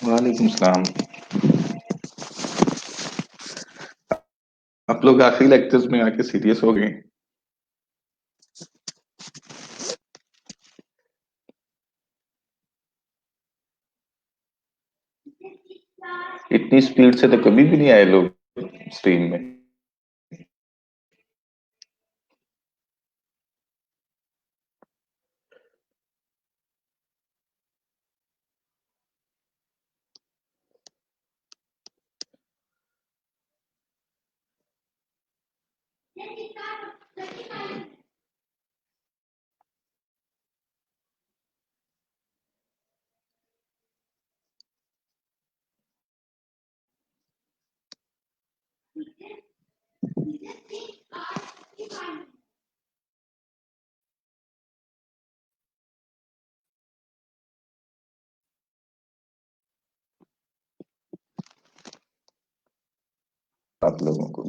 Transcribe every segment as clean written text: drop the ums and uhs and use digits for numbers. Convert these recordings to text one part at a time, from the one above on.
वालेकुम सलाम। आप लोग आखिरी लेक्चर्स में आके सीरियस हो गए। इतनी स्पीड से तो कभी भी नहीं आए लोग स्ट्रीम में। आप लोगों को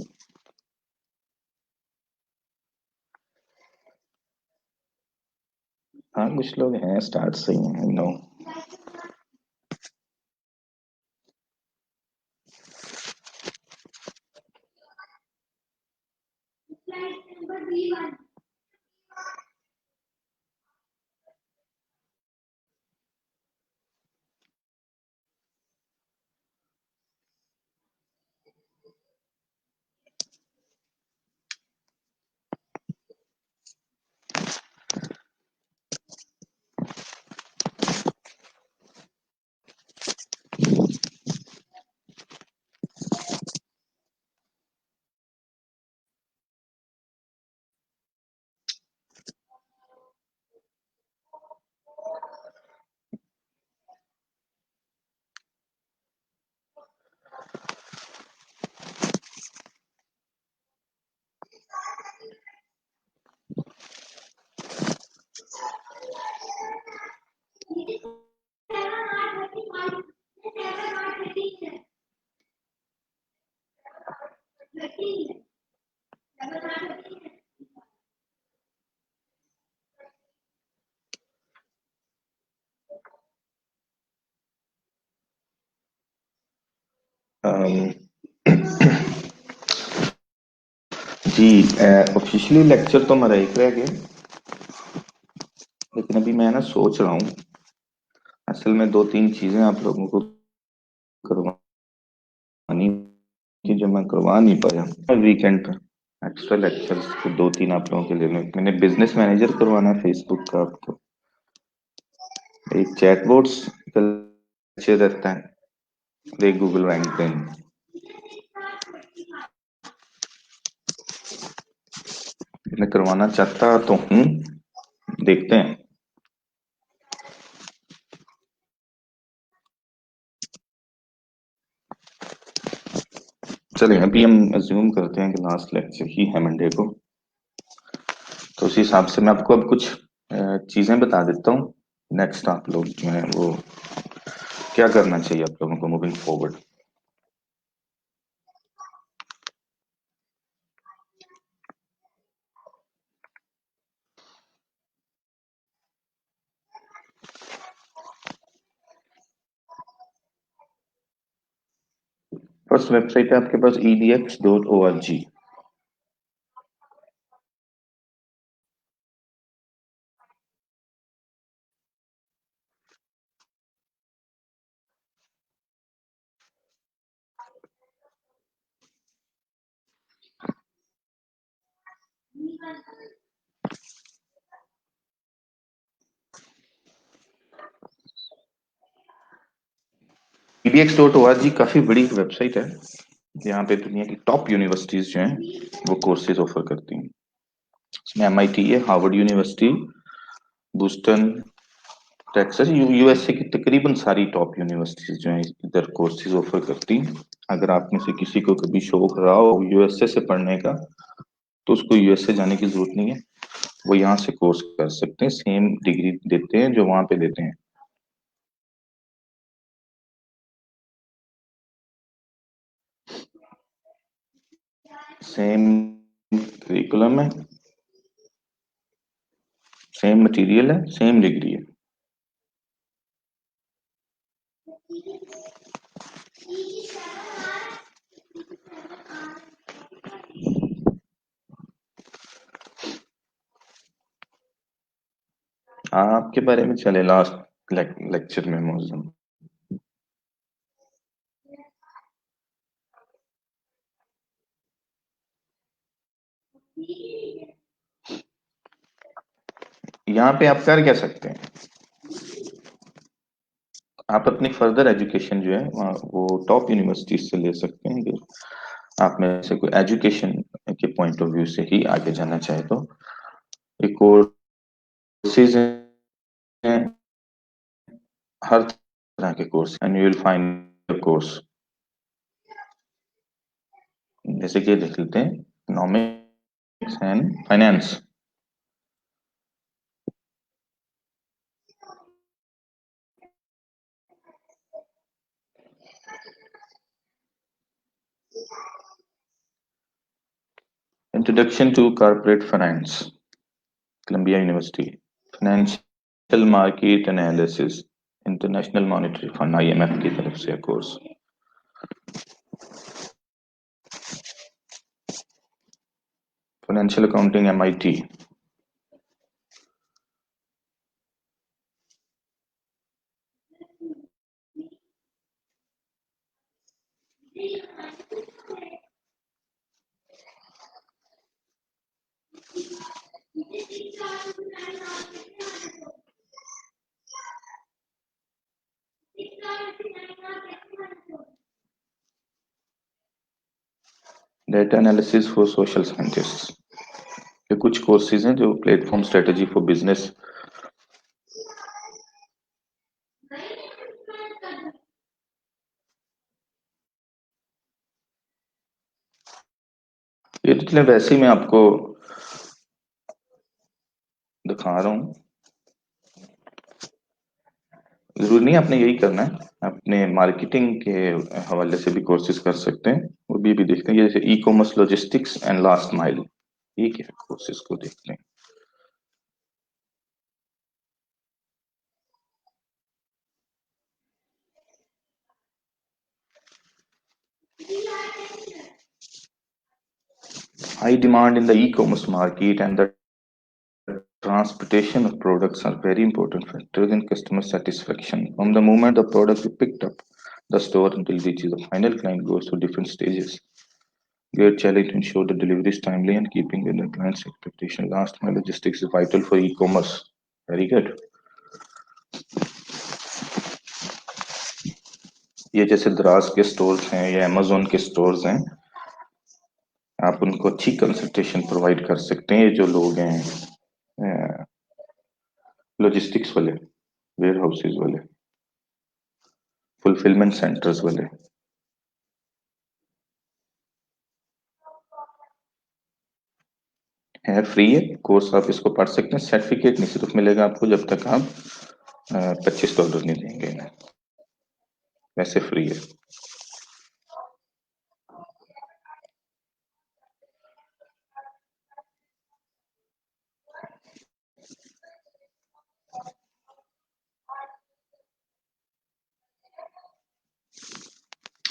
हाँ, कुछ लोग हैं स्टार्ट सही हैं। नो, जी, ऑफिशियली लेक्चर तो हमारा एक रह गया, लेकिन अभी मैं ना सोच रहा हूँ। असल में दो तीन चीजें आप लोगों को करवानी थी जो मैं करवा नहीं पाया वीकेंड पर। एक्स्ट्रा लेक्चर्स के दो तीन आप लोगों के लिए मैंने बिजनेस मैनेजर करवाना है फेसबुक का आपको। एक चैटबॉट्स का लेक्चर रहता है, एक गूगल रैंकिंग। मैं करवाना चाहता तो हूँ, देखते हैं। चलिए अभी हम अज्यूम करते हैं कि लास्ट लेक्चर ही है मंडे को, तो उस हिसाब से मैं आपको अब कुछ चीजें बता देता हूँ। नेक्स्ट आप लोग जो है वो क्या करना चाहिए आप लोगों को मूविंग फॉरवर्ड। फर्स्ट वेबसाइट है आपके पास edx.org। edx.org काफी बड़ी वेबसाइट है, यहाँ पे दुनिया की टॉप यूनिवर्सिटीज जो हैं वो कोर्सेज ऑफर करती हैं। इसमें एमआईटी है, Harvard university, Boston, Texas, USA की तकरीबन सारी टॉप यूनिवर्सिटीज जो हैं इधर कोर्सेज ऑफर करती हैं। अगर आप में से किसी को कभी शौक रहा हो यूएसए से पढ़ने का, तो उसको यूएसए जाने की जरूरत नहीं है, वो यहाँ से कोर्स कर सकते हैं, सेम डिग्री देते हैं जो वहां पे देते हैं। सेम करिकुलम है, सेम मटेरियल है, सेम डिग्री है। आपके बारे में चले लास्ट लेक्चर में मौजूद। यहाँ पे आप कर क्या सकते हैं, आप अपनी फर्दर एजुकेशन जो है वो टॉप यूनिवर्सिटीज से ले सकते हैं। कि आप में से कोई एजुकेशन के पॉइंट ऑफ व्यू से ही आगे जाना चाहे तो एक कोर्सेज हैं, हर तरह के course, and you will find course. जैसे कि देख लेते हैं economics and finance, introduction to corporate finance, Columbia University, financial market analysis, International Monetary Fund IMF की तरफ से course, financial accounting MIT, data analysis for social scientist. ये कुछ कोर्सेज हैं जो प्लेटफॉर्म स्ट्रेटेजी फॉर बिजनेस, ये तो चले वैसे ही मैं आपको दिखा रहा हूँ, जरूरी नहीं आपने यही करना है, अपने मार्केटिंग के हवाले से भी कोर्सेज कर सकते हैं, वो भी देखते हैं। ये जैसे e commerce, logistics and last mile, ये क्या कोर्सेज को देखते हैं। High demand in the e-commerce market and the transportation of products are very important factors in customer satisfaction. From the moment the product is picked up the store until it reaches the final client goes through different stages. Great challenge to ensure the delivery is timely and keeping with the client's expectation. Last mile logistics is vital for e-commerce. Very good. ये जैसे दराज के stores हैं या Amazon के stores हैं, आप उनको अच्छी कंसल्टेशन प्रोवाइड कर सकते हैं। ये जो लोग हैं लॉजिस्टिक्स वाले, वेयर हाउसेज वाले, फुलफिलमेंट सेंटर्स वाले, है फ्री है कोर्स, आप इसको पढ़ सकते हैं। सर्टिफिकेट नहीं सिर्फ मिलेगा आपको जब तक आप $25 नहीं देंगे, वैसे फ्री है।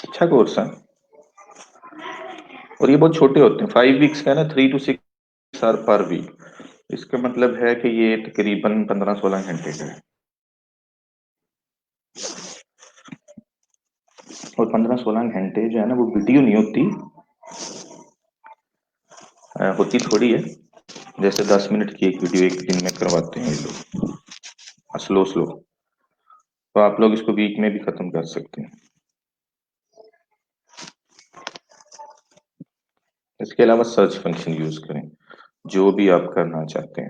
अच्छा कोर्स है, और ये बहुत छोटे होते हैं, 5 वीक्स का है ना, 3 to 6 आवर पर वीक। इसका मतलब है कि ये तकरीबन 15-16 घंटे का है, और 15-16 घंटे जो है ना वो वीडियो नहीं होती, होती थोड़ी है। जैसे 10 मिनट की एक वीडियो एक दिन में करवाते हैं ये लोग, स्लो स्लो, तो आप लोग इसको वीक में भी खत्म कर सकते हैं। इसके अलावा सर्च फंक्शन यूज करें जो भी आप करना चाहते हैं।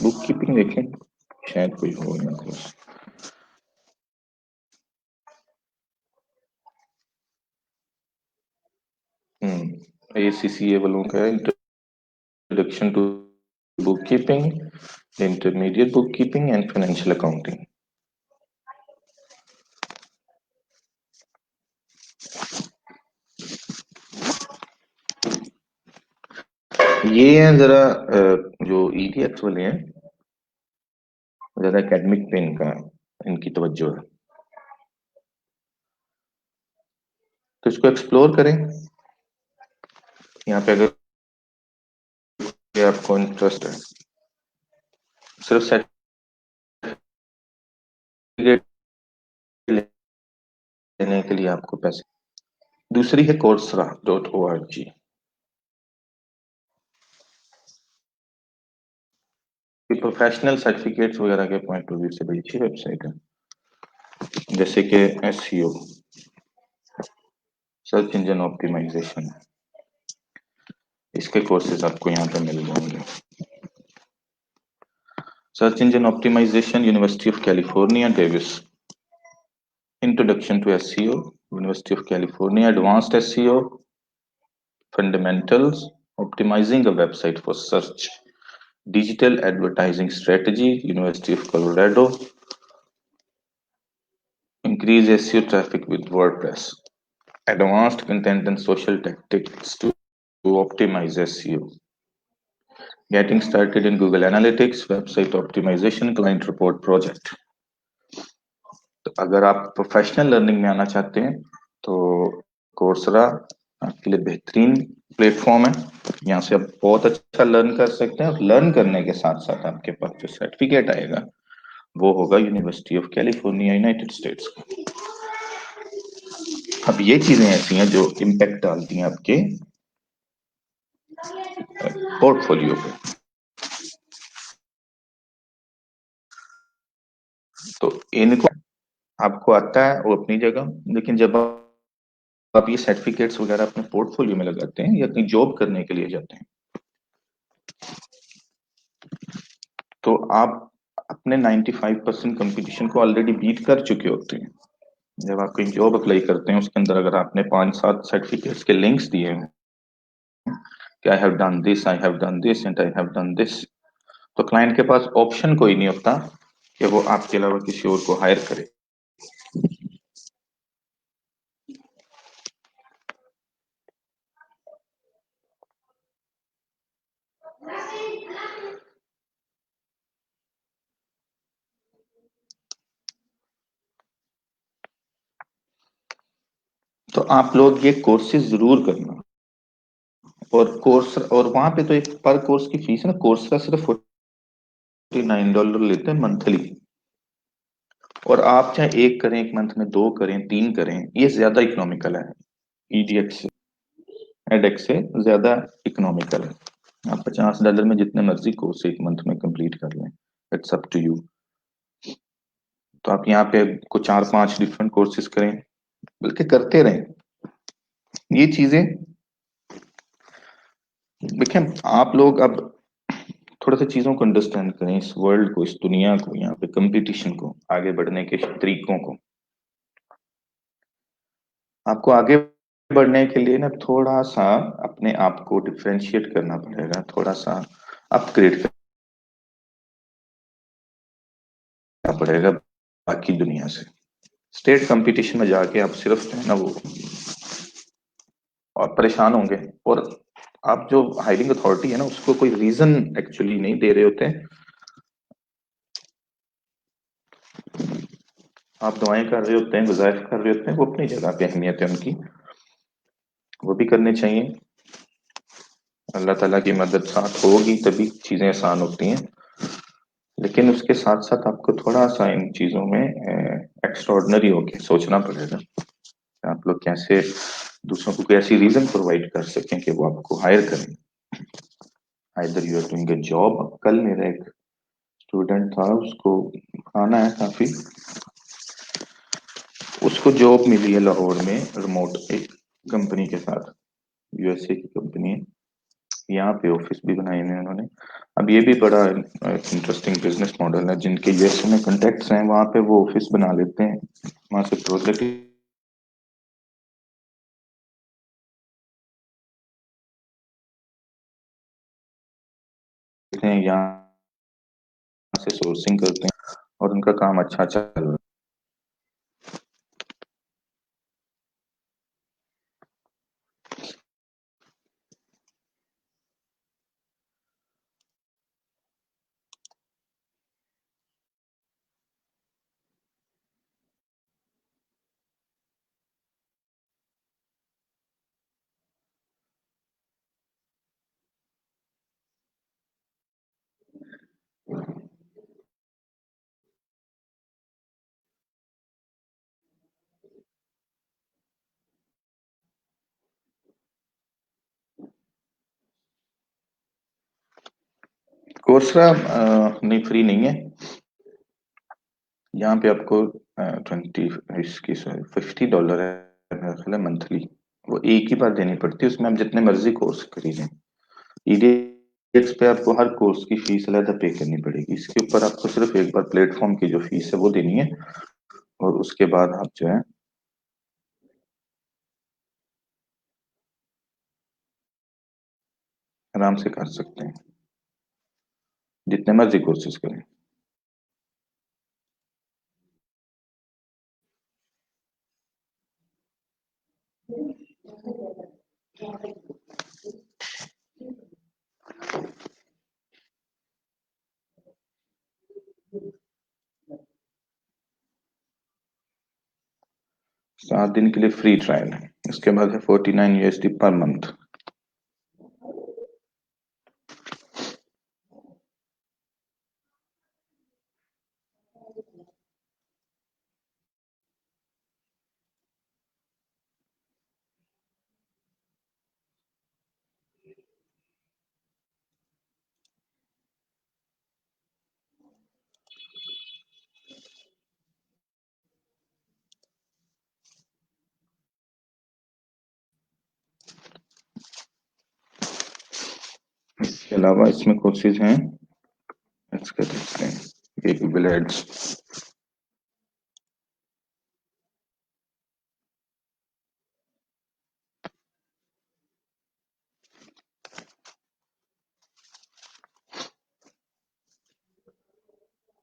बुक कीपिंग देखें, शायद कोई हो ना कोर्स। ACCA वालों का introduction to book keeping, intermediate book keeping and financial accounting. ये है जरा जो ईडीएक्स वाले हैं, ज्यादा एकेडमिक पे इनकी तवज्जो है, तो इसको एक्सप्लोर करें। यहाँ पे अगर आपको इंटरेस्ट है, सिर्फ सर्टिफिकेट लेने के लिए आपको पैसे। दूसरी है coursera.org। ये प्रोफेशनल सर्टिफिकेट्स वगैरह के पॉइंट ऑफ व्यू से बड़ी अच्छी वेबसाइट है, जैसे कि एसईओ, सर्च इंजन ऑप्टिमाइजेशन, इसके कोर्सेज आपको यहाँ पे मिल जाएंगे। Search engine optimisation, University of California Davis. Introduction to SEO, University of California. Advanced SEO fundamentals, optimising a website for search, digital advertising strategy, University of Colorado. Increase SEO traffic with WordPress. Advanced content and social tactics to optimize SEO. Getting started in Google Analytics, website optimization, client report project. तो अगर आप professional learning में आना चाहते हैं तो Coursera आपके लिए बेहतरीन प्लेटफॉर्म है। यहाँ से आप बहुत अच्छा लर्न कर सकते हैं, और लर्न करने के साथ साथ आपके पास जो सर्टिफिकेट आएगा वो होगा university of California, United states का। अब ये चीजें ऐसी हैं जो इम्पैक्ट डालती हैं आपके पोर्टफोलियो पे। तो इनको आपको आता है वो अपनी जगह, लेकिन जब आप ये सर्टिफिकेट्स वगैरह अपने पोर्टफोलियो में लगाते हैं या अपनी जॉब करने के लिए जाते हैं, तो आप अपने 95% कंपटीशन को ऑलरेडी बीट कर चुके होते हैं। जब आप कोई जॉब अप्लाई करते हैं उसके अंदर अगर आपने 5-7 सर्टिफिकेट्स के लिंक्स दिए हैं कि I have done this, I have done this and I have done this, तो क्लाइंट के पास ऑप्शन कोई नहीं होता कि वो आपके अलावा किसी और को हायर करे। तो आप लोग ये कोर्सेज जरूर करना। और कोर्स, और वहां पे तो एक पर कोर्स की फीस है ना, कोर्स का सिर्फ $49 लेते हैं मंथली। और आप चाहे एक करें, एक मंथ में 2 करें, 3 करें, ये ज्यादा इकोनॉमिकल है। ईडीएक्स से, एडएक्स से ज्यादा इकोनॉमिकल है। आप $50 में जितने मर्जी कोर्स एक मंथ में कंप्लीट कर लें, इट्स अप टू यू। तो आप यहाँ पे को 4-5 डिफरेंट कोर्सेज करें, बल्कि करते रहें ये चीजें। देखें, आप लोग अब थोड़ा सा चीजों को अंडरस्टैंड करें, इस वर्ल्ड को, इस दुनिया को, यहाँ पे कंपटीशन को, आगे बढ़ने के तरीकों को। आपको आगे बढ़ने के लिए ना थोड़ा सा अपने आप को डिफरेंशिएट करना पड़ेगा, थोड़ा सा अपग्रेड करना पड़ेगा बाकी दुनिया से। स्टेट कंपटीशन में जाके आप सिर्फ जो है ना वो और परेशान होंगे, और आप जो हायरिंग अथॉरिटी है ना उसको कोई रीजन एक्चुअली नहीं दे रहे होते हैं। आप दुआएं कर रहे होते हैं, गुजारिश कर रहे होते हैं, वो अपनी जगह पे अहमियत है उनकी, वो भी करने चाहिए। अल्लाह ताला की मदद साथ होगी तभी चीजें आसान होती हैं। लेकिन उसके साथ साथ आपको थोड़ा सा इन चीजों में एक्स्ट्राऑर्डिनरी होके सोचना पड़ेगा। आप लोग कैसे दूसरों को कैसी रीजन प्रोवाइड कर सकें कि वो आपको हायर करें। Either you are doing a job. कल मेरा एक स्टूडेंट था, उसको आना है काफी, उसको जॉब मिली है लाहौर में रिमोट एक कंपनी के साथ, यूएसए की कंपनी है। यहाँ पे ऑफिस भी बनाए हुए हैं उन्होंने। अब ये भी बड़ा इंटरेस्टिंग बिजनेस मॉडल है, जिनके यूएसए में कॉन्टेक्ट्स हैं वहां पे वो ऑफिस बना लेते हैं, वहां से प्रोजेक्ट लेते हैं, यहाँ से सोर्सिंग करते हैं, और उनका काम अच्छा चल रहा है। कोर्सरा नहीं, फ्री नहीं है। यहाँ पे आपको 20 इसकी $50 है मेरा ख्याल है मंथली। वो एक ही बार देनी पड़ती है, उसमें आप जितने मर्जी कोर्स खरीदें। ईडीएक्स पे आपको हर कोर्स की फीस अलग पे करनी पड़ेगी। इसके ऊपर आपको सिर्फ एक बार प्लेटफॉर्म की जो फीस है वो देनी है, और उसके बाद आप जो है आराम से कर सकते हैं, जितने मर्जी कोर्सेज करें। सात दिन के लिए फ्री ट्रायल है, इसके बाद है $49 पर मंथ। इसके अलावा इसमें कोर्सेज हैं, इसका देखते हैं, ये Google ads.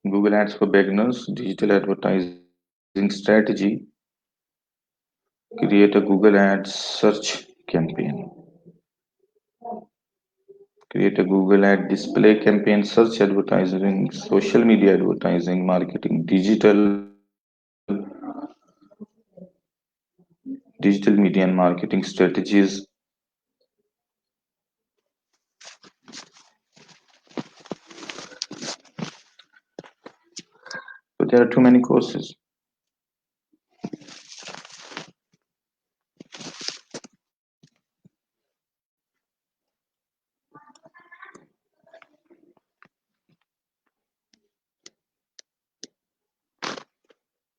Google ads for beginners, digital advertising strategy, create a Google Ads search campaign, create a Google Ad display campaign, search advertising, social media advertising, marketing, digital media and marketing strategies. So there are too many courses.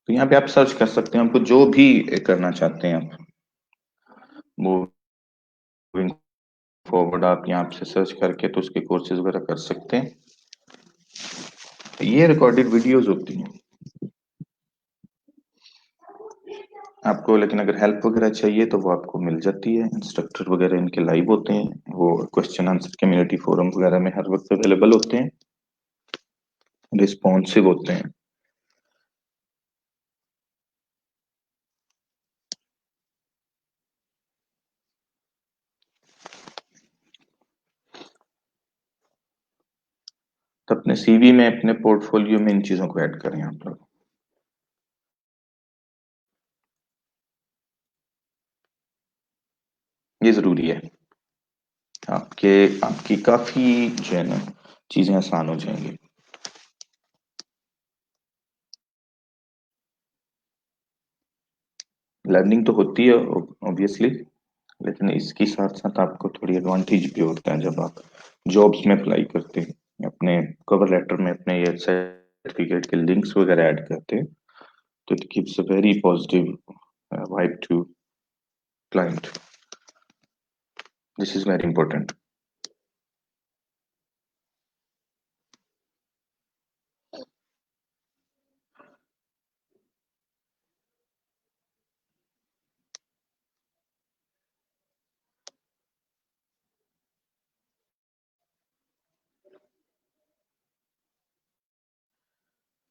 तो यहाँ पे आप search कर सकते हैं, आपको जो भी करना चाहते हैं आप, मूविंग फॉरवर्ड आप यहाँ से सर्च करके तो उसके कोर्सेज वगैरह कर सकते हैं। ये रिकॉर्डेड वीडियोस होती हैं आपको, लेकिन अगर हेल्प वगैरह चाहिए तो वो आपको मिल जाती है। इंस्ट्रक्टर वगैरह इनके लाइव होते हैं, वो क्वेश्चन आंसर कम्युनिटी फोरम वगैरह में हर वक्त अवेलेबल होते हैं, रिस्पॉन्सिव होते हैं। तो अपने सीवी में, अपने पोर्टफोलियो में इन चीजों को ऐड करें आप लोग, ये जरूरी है। आपके आपकी काफी जो है ना चीजें आसान हो जाएंगी। लर्निंग तो होती है ऑब्वियसली, लेकिन इसके साथ साथ आपको थोड़ी एडवांटेज भी होता है जब आप जॉब्स में अप्लाई करते हैं, अपने कवर लेटर में अपने ये सर्टिफिकेट के लिंक्स वगैरह ऐड करते हैं, तो it gives a very positive vibe to client. This is very important.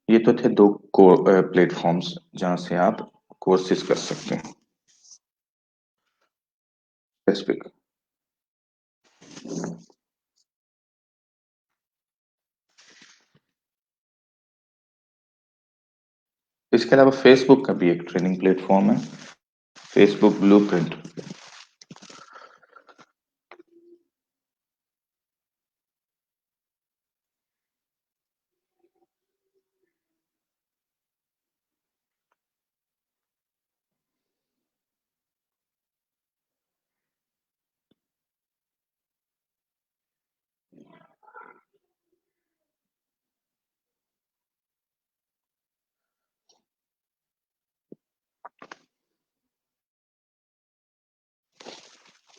ये तो थे दो प्लेटफॉर्म्स जहां से आप कोर्सेज कर सकते हैं स्पेसिफिक। इसके अलावा फेसबुक का भी एक ट्रेनिंग प्लेटफॉर्म है, फेसबुक ब्लूप्रिंट।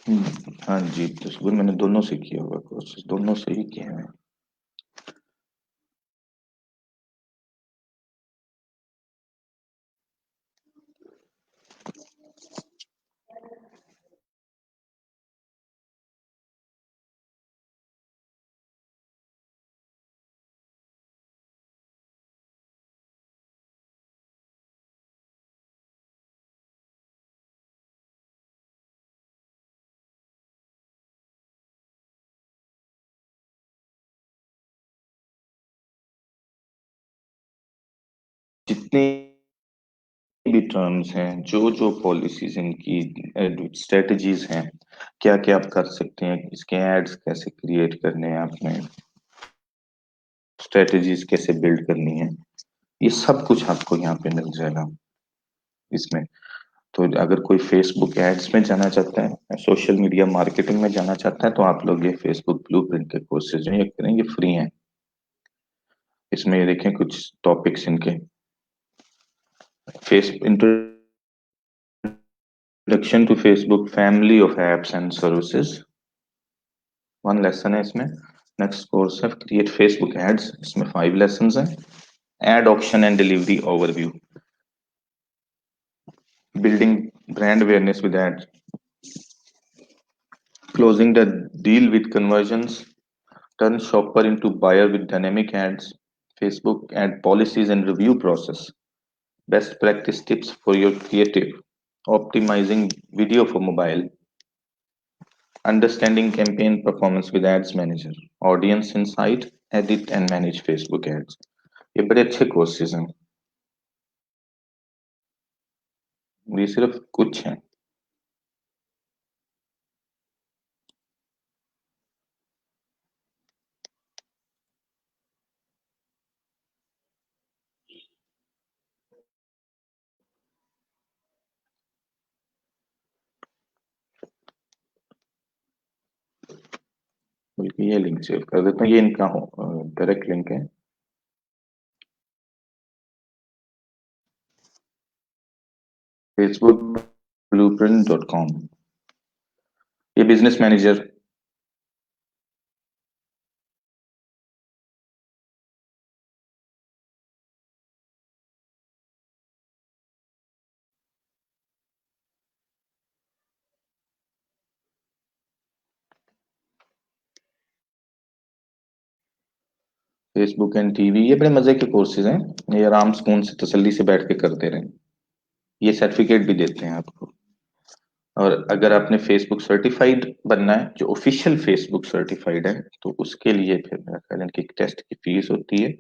हाँ जी, तो सुबह मैंने दोनों से किया हुआ कोर्सेज, दोनों से ही किए हैं। जितनी भी टर्म्स हैं, जो जो पॉलिसीज इनकी स्ट्रेटजीज हैं, क्या क्या आप कर सकते हैं, इसके एड्स कैसे क्रिएट करने हैं आपने, स्ट्रेटजीज कैसे बिल्ड करनी है, ये सब कुछ आपको यहाँ पे मिल जाएगा इसमें। तो अगर कोई फेसबुक एड्स में जाना चाहता है, सोशल मीडिया मार्केटिंग में जाना चाहता है, तो आप लोग ये फेसबुक ब्लूप्रिंट के कोर्सेज जो ये करें, ये फ्री हैं। इसमें ये देखें कुछ टॉपिक्स इनके, face introduction to Facebook family of apps and services, one lesson है इसमें। नेक्स्ट कोर्स है क्रिएट फेसबुक एड्स, इसमें 5 लेसन हैं। Ad option and delivery overview, building brand awareness with ads, closing the deal with conversions, turn shopper into buyer with dynamic ads, Facebook ad policies and review process, best practice tips for your creative, optimizing video for mobile, understanding campaign performance with ads manager, audience insight, edit and manage Facebook ads। ये बड़े अच्छे courses हैं, ये सिर्फ कुछ हैं। बल्कि ये लिंक शेयर कर देता हूँ, ये इनका हो डायरेक्ट लिंक है, facebook blueprint.com। ये business manager, Facebook and TV, ये बड़े मजे के कोर्सेज हैं, ये आराम सुकून से तसल्ली से बैठ के करते रहें। ये सर्टिफिकेट भी देते हैं आपको। और अगर आपने फेसबुक सर्टिफाइड बनना है, जो ऑफिशियल फेसबुक सर्टिफाइड है, तो उसके लिए फिर मेरा ख्याल है कि टेस्ट की फीस होती है।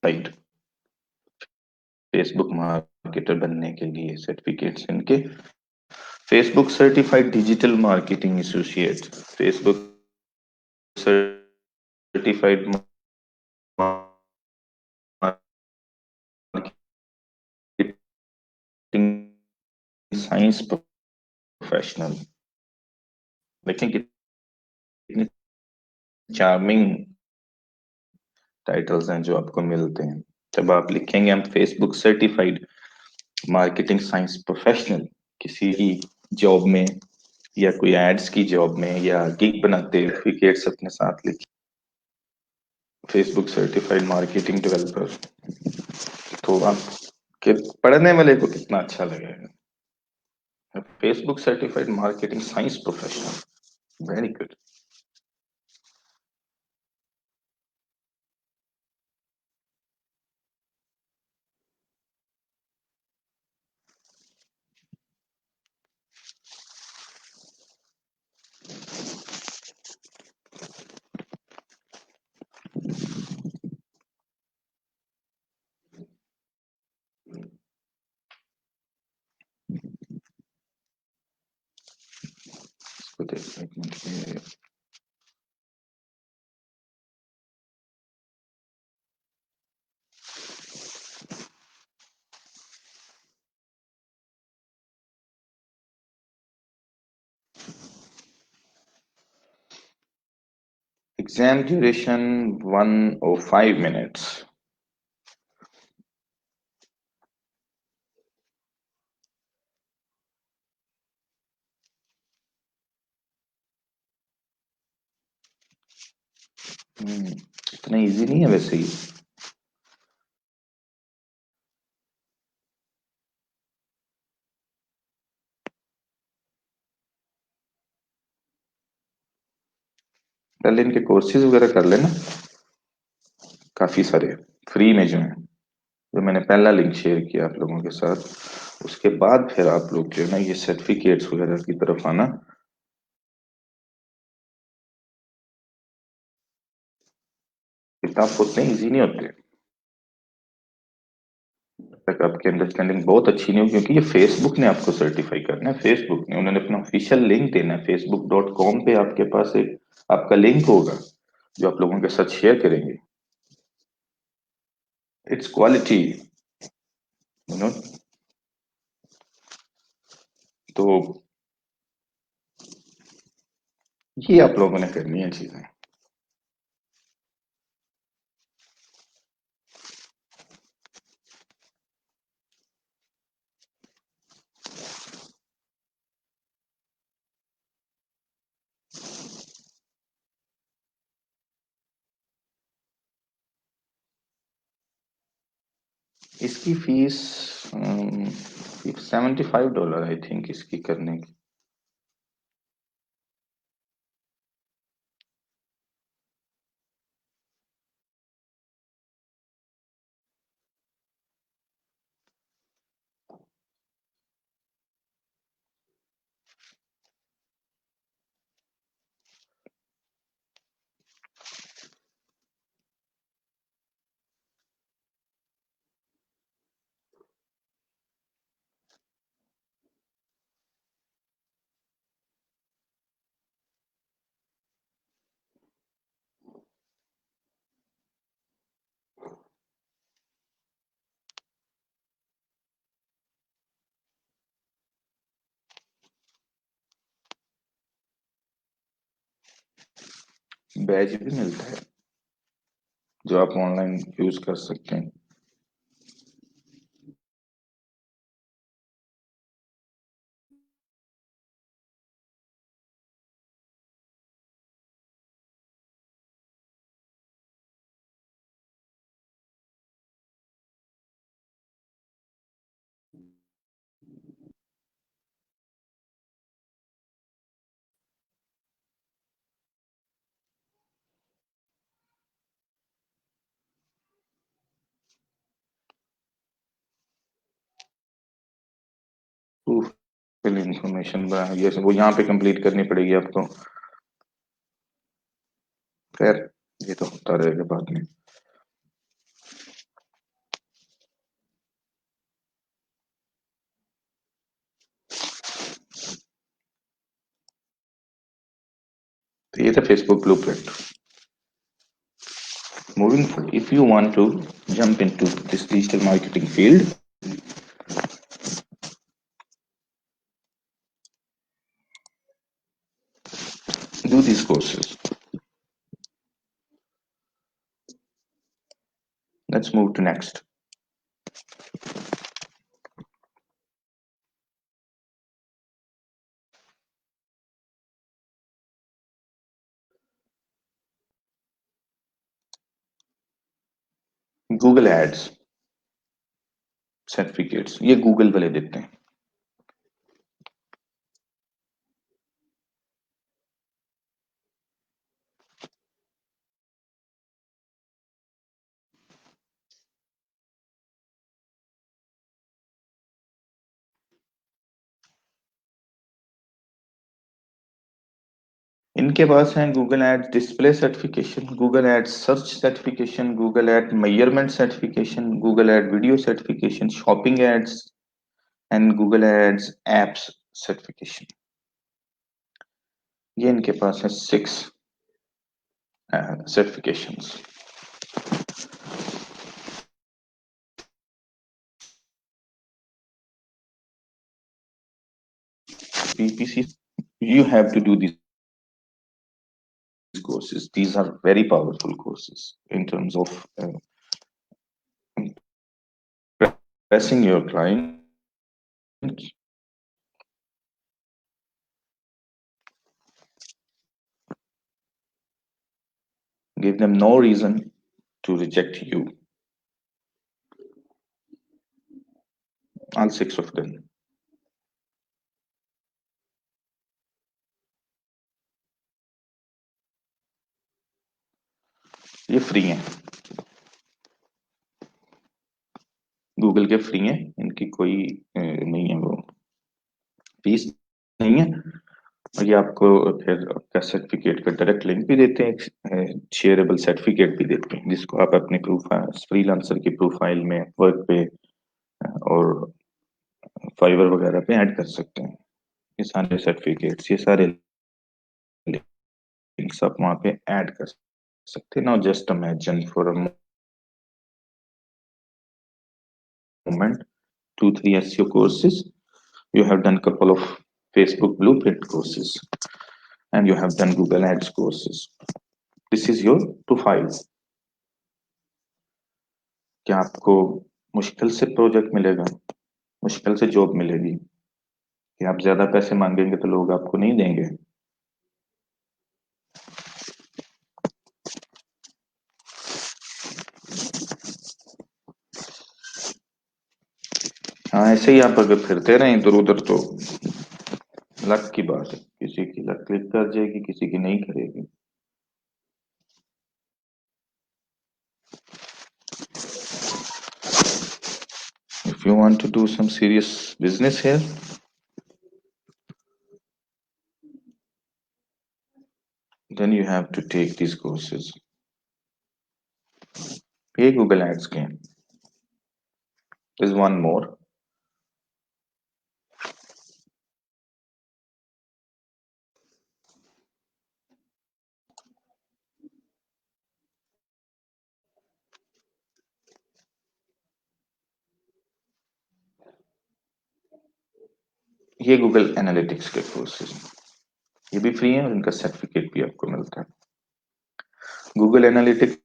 राइट, फेसबुक मार्केटर बनने के लिए सर्टिफिकेट्स इनके, Facebook certified digital marketing associate, Facebook certified marketing science professional. देखें कितनी चार्मिंग टाइटल्स हैं जो आपको मिलते हैं जब आप लिखेंगे हम Facebook certified marketing science professional किसी की जॉब में, या कोई एड्स की जॉब में, या गिग बनाते सर्टिफिकेट्स अपने साथ लिखे, फेसबुक सर्टिफाइड मार्केटिंग डेवलपर, तो आप के पढ़ने वाले को कितना अच्छा लगेगा। Facebook certified marketing science professional, very good. दे, एक मिनट। Exam duration 105 minutes। इतना इजी नहीं है वैसे ही। पहले इनके कोर्सेज वगैरह कर लेना, काफी सारे फ्री में जो है, जो मैंने पहला लिंक शेयर किया आप लोगों के साथ। उसके बाद फिर आप लोग जो है ना ये सर्टिफिकेट्स वगैरह की तरफ आना। किताब उतने इजी नहीं होते तक आपकी अंडरस्टैंडिंग बहुत अच्छी नहीं हो, क्योंकि ये फेसबुक ने आपको सर्टिफाई करना है। फेसबुक ने, उन्होंने अपना ऑफिशियल लिंक देना है। facebook.com पे आपके पास एक आपका लिंक होगा जो आप लोगों के साथ शेयर करेंगे। It's quality, you know. तो ये आप लोगों ने करनी है चीजें। इसकी फीस $75 आई थिंक इसकी करने की। बैच भी मिलता है जो आप ऑनलाइन यूज कर सकते हैं। प्रूफ फिल इंफॉर्मेशन ये वो यहाँ पे कंप्लीट करनी पड़ेगी आपको। खैर, ये तो होता रहेगा बाद में। तो ये था Facebook blueprint. Moving forward, if you want to jump into this digital marketing field, do these courses. Let's move to next. Google Ads certificates, ये गूगल वाले देते हैं। इनके पास है Google ads display certification, Google ads search certification, Google ad measurement certification, Google ad video certification, shopping ads and Google ads apps certification. ये इनके पास है 6 certifications. PPC, you have to do these courses. These are very powerful courses in terms of impressing your client, give them no reason to reject you. All 6 of them. ये free हैं, Google के free हैं, इनकी कोई नहीं है, वो fees नहीं है। और ये आपको फिर आपका सर्टिफिकेट का डायरेक्ट लिंक भी देते हैं, शेयरेबल सर्टिफिकेट भी देते हैं, जिसको आप अपने फ्रीलांसर की प्रोफाइल में वर्क पे और फाइवर वगैरह पे ऐड कर सकते हैं। ये सारे सर्टिफिकेट्स, ये सारे लिंक्स आप वहां पे ऐड कर सकते हैं। Now just imagine for a moment 2-3 SEO courses, you have done couple of Facebook Blueprint courses, and you have done Google Ads courses. This is your profile. क्या आपको मुश्किल से प्रोजेक्ट मिलेगा, मुश्किल से जॉब मिलेगी? कि आप ज्यादा पैसे मांगेंगे तो लोग आपको नहीं देंगे? हाँ, ऐसे ही आप अगर फिरते रहे इधर उधर तो लक की बात है, किसी की लक क्लिक कर जाएगी, किसी की नहीं करेगी। If you want to do some serious business here, then you have to take these courses. ये Google Ads के हैं। There's one more. ये गूगल एनालिटिक्स के कोर्सेज, ये भी फ्री हैं और इनका सर्टिफिकेट भी आपको मिलता है। Google analytics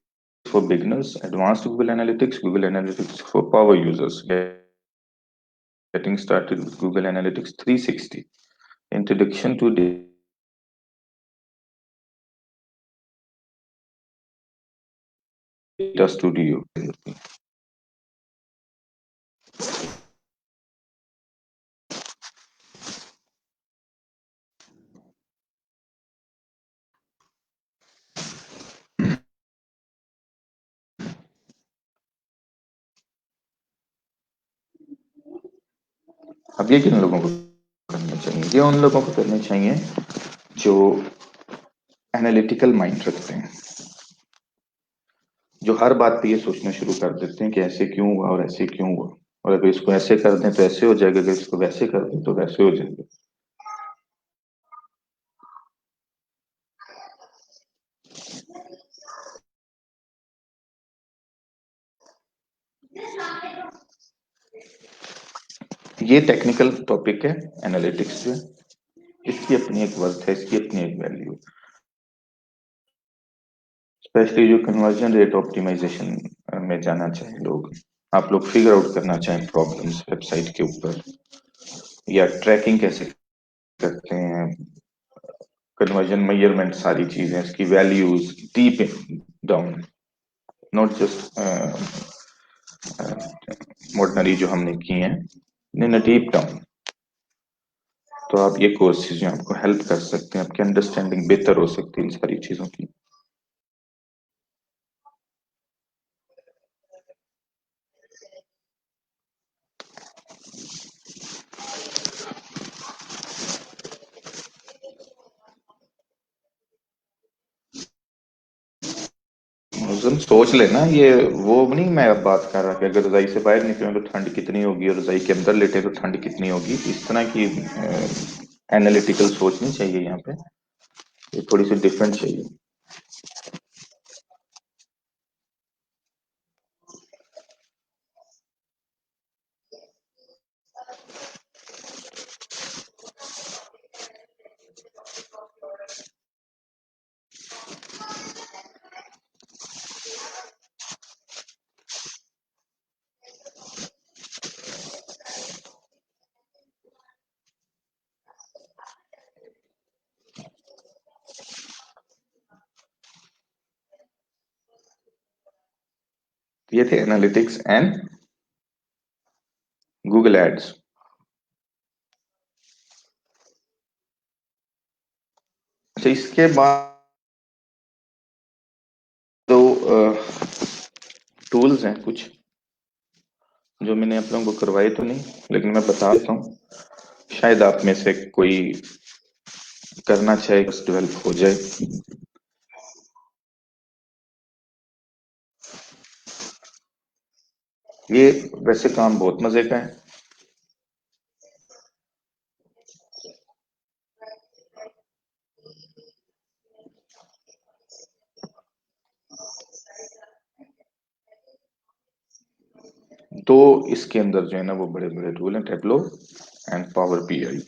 for beginners, advanced Google analytics for power users, getting started with Google analytics 360, introduction to data studio. अब ये किन लोगों को करना चाहिए? ये उन लोगों को करने चाहिए जो एनालिटिकल माइंड रखते हैं, जो हर बात पे ये सोचना शुरू कर देते हैं कि ऐसे क्यों हुआ और ऐसे क्यों हुआ, और अगर इसको ऐसे कर दें तो ऐसे हो जाएगा, अगर इसको वैसे कर दें तो वैसे हो जाएगा। ये टेक्निकल टॉपिक है एनालिटिक्स जो है, इसकी अपनी एक वर्थ है, इसकी अपनी एक वैल्यू, स्पेशली जो कन्वर्जन रेट ऑप्टिमाइजेशन में जाना चाहे लोग, आप लोग फिगर आउट करना चाहें प्रॉब्लम्स वेबसाइट के ऊपर, या ट्रैकिंग कैसे करते हैं, कन्वर्जन मेजरमेंट, सारी चीजें, इसकी values deep down, not just मॉडर्नरी जो हमने की हैं, इन डीप डाउन। तो आप ये कोर्सेज जो आपको हेल्प कर सकते हैं, आपकी अंडरस्टैंडिंग बेहतर हो सकती है इन सारी चीजों की। मुझे सोच लेना, ये वो नहीं मैं अब बात कर रहा कि अगर रजाई से बाहर निकले तो ठंड कितनी होगी और रजाई के अंदर लेटे तो ठंड कितनी होगी, इस तरह की एनालिटिकल सोच नहीं चाहिए यहाँ पे। ये थोड़ी सी डिफरेंट चाहिए। ये थे एनालिटिक्स एंड गूगल एड्स। अच्छा, इसके बाद तो टूल्स हैं कुछ जो मैंने आप लोगों को करवाए तो नहीं, लेकिन मैं बता देता हूँ, शायद आप में से कोई करना चाहे, डेवलप हो जाए। ये वैसे काम बहुत मजे का है। तो इसके अंदर जो है ना वो बड़े बड़े टूल हैं, टेबलो एंड पावर बीआई।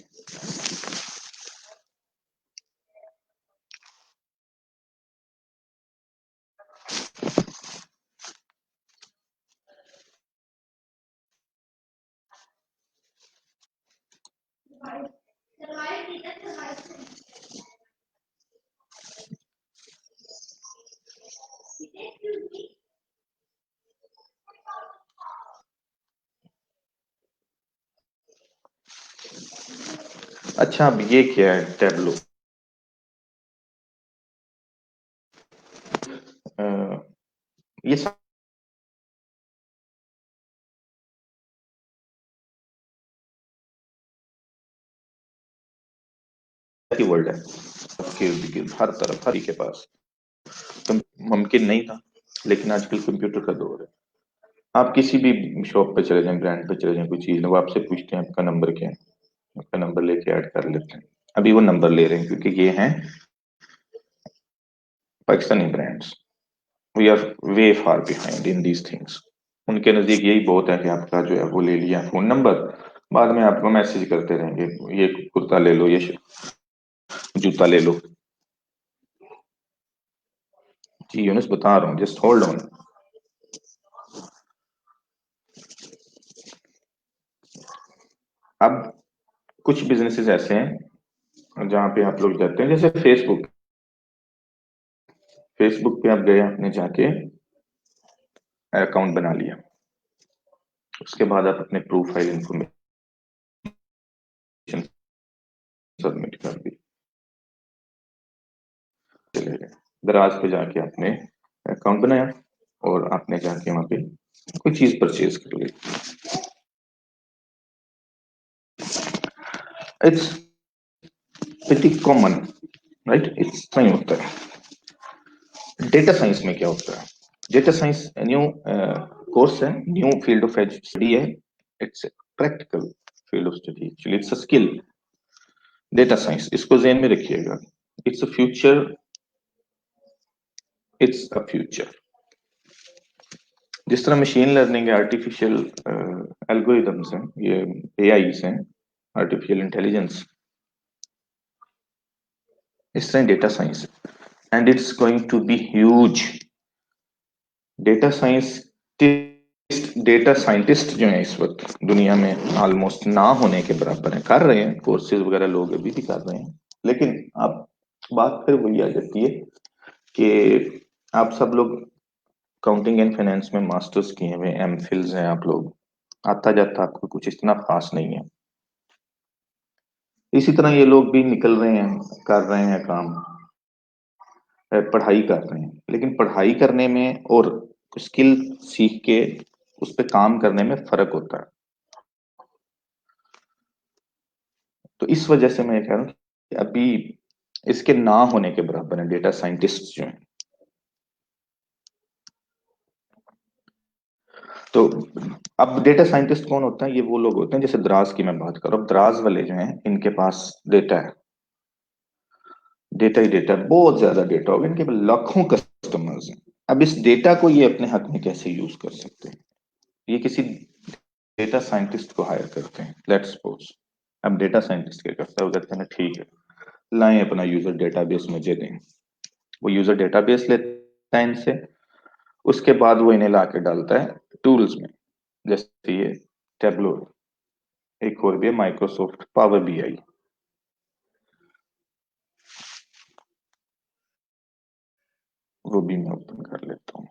अच्छा, अब ये क्या है टेबलो? ये की वर्ल्ड है, हर तरफ, हर के पास। तो मुमकिन नहीं था, लेकिन आजकल कंप्यूटर का दौर है। आप किसी भी शॉप पे चले जाएं, ब्रांड पे चले जाएं, कोई चीज वो आपसे पूछते हैं आपका नंबर क्या है, आपका नंबर लेके ऐड कर लेते हैं। अभी वो नंबर ले रहे हैं क्योंकि ये हैं Pakistani brands. We are way far behind in these things. उनके नजदीक यही बहुत है कि आपका जो है वो ले लिया फोन नंबर, बाद में आपको मैसेज करते रहेंगे, ये कुर्ता ले लो, ये जूता ले लो। जी यूनुस बता रहा हूँ, जस्ट होल्ड ऑन। अब कुछ बिजनेसेस ऐसे हैं जहां पे आप लोग जाते हैं, जैसे फेसबुक। फेसबुक पे आप गए, आपने जाके अकाउंट बना लिया, उसके बाद आप अपने प्रोफाइल इंफॉर्मेशन सबमिट कर दी, चले गए दराज पे जाके आपने अकाउंट बनाया और आपने जाके वहां पे कोई चीज परचेज कर ली। It's pretty common, right? It's नहीं होता है। डेटा साइंस में क्या होता है? डेटा साइंस न्यू कोर्स है, न्यू फील्ड ऑफ स्टडी है। It's practical field of study, actually it's a skill. Data science, इसको ज़हन में रखिएगा। It's a future, it's a future. जिस तरह मशीन लर्निंग है, आर्टिफिशियल एल्गोरिदम्स हैं, ये एआईस हैं, आर्टिफिशियल इंटेलिजेंस, इस तरह data science, and it's going to be huge. Data science, data scientist जो है इस वक्त दुनिया में ऑलमोस्ट ना होने के बराबर है। कर रहे हैं कोर्सेज वगैरह, लोग अभी भी कर रहे हैं, लेकिन अब बात फिर वही आ जाती है कि आप सब लोग काउंटिंग एंड फाइनेंस में मास्टर्स किए हुए एम फिल्स हैं आप लोग, आता जाता आपको कुछ इतना खास नहीं है। इसी तरह ये लोग भी निकल रहे हैं, कर रहे हैं काम, पढ़ाई कर रहे हैं, लेकिन पढ़ाई करने में और स्किल सीख के उस पर काम करने में फर्क होता है। तो इस वजह से मैं ये कह रहा हूँ कि अभी इसके ना होने के बराबर है डेटा साइंटिस्ट जो हैं। तो अब डेटा साइंटिस्ट कौन होता है? ये वो लोग होते हैं, जैसे द्रास की मैं बात कर रहा हूँ, द्रास वाले जो हैं इनके पास डेटा है। डेटा ही डेटा, बहुत ज्यादा डेटा होगा, इनके पास लाखों कस्टमर्स हैं। अब इस डेटा को ये अपने हक में कैसे यूज कर सकते हैं? ये किसी डेटा साइंटिस्ट को हायर करते हैं, लेट्स सपोज। अब डेटा साइंटिस्ट क्या करता है, वो कहते हैं ठीक है, लाएं अपना यूजर डेटाबेस मुझे दें। वो यूजर डेटाबेस लेता है इनसे, उसके बाद वो इन्हें ला के डालता है टूल्स में, जैसे ये टेबलो, एक और भी है माइक्रोसॉफ्ट पावर बीआई। वो भी मैं ओपन कर लेता हूँ।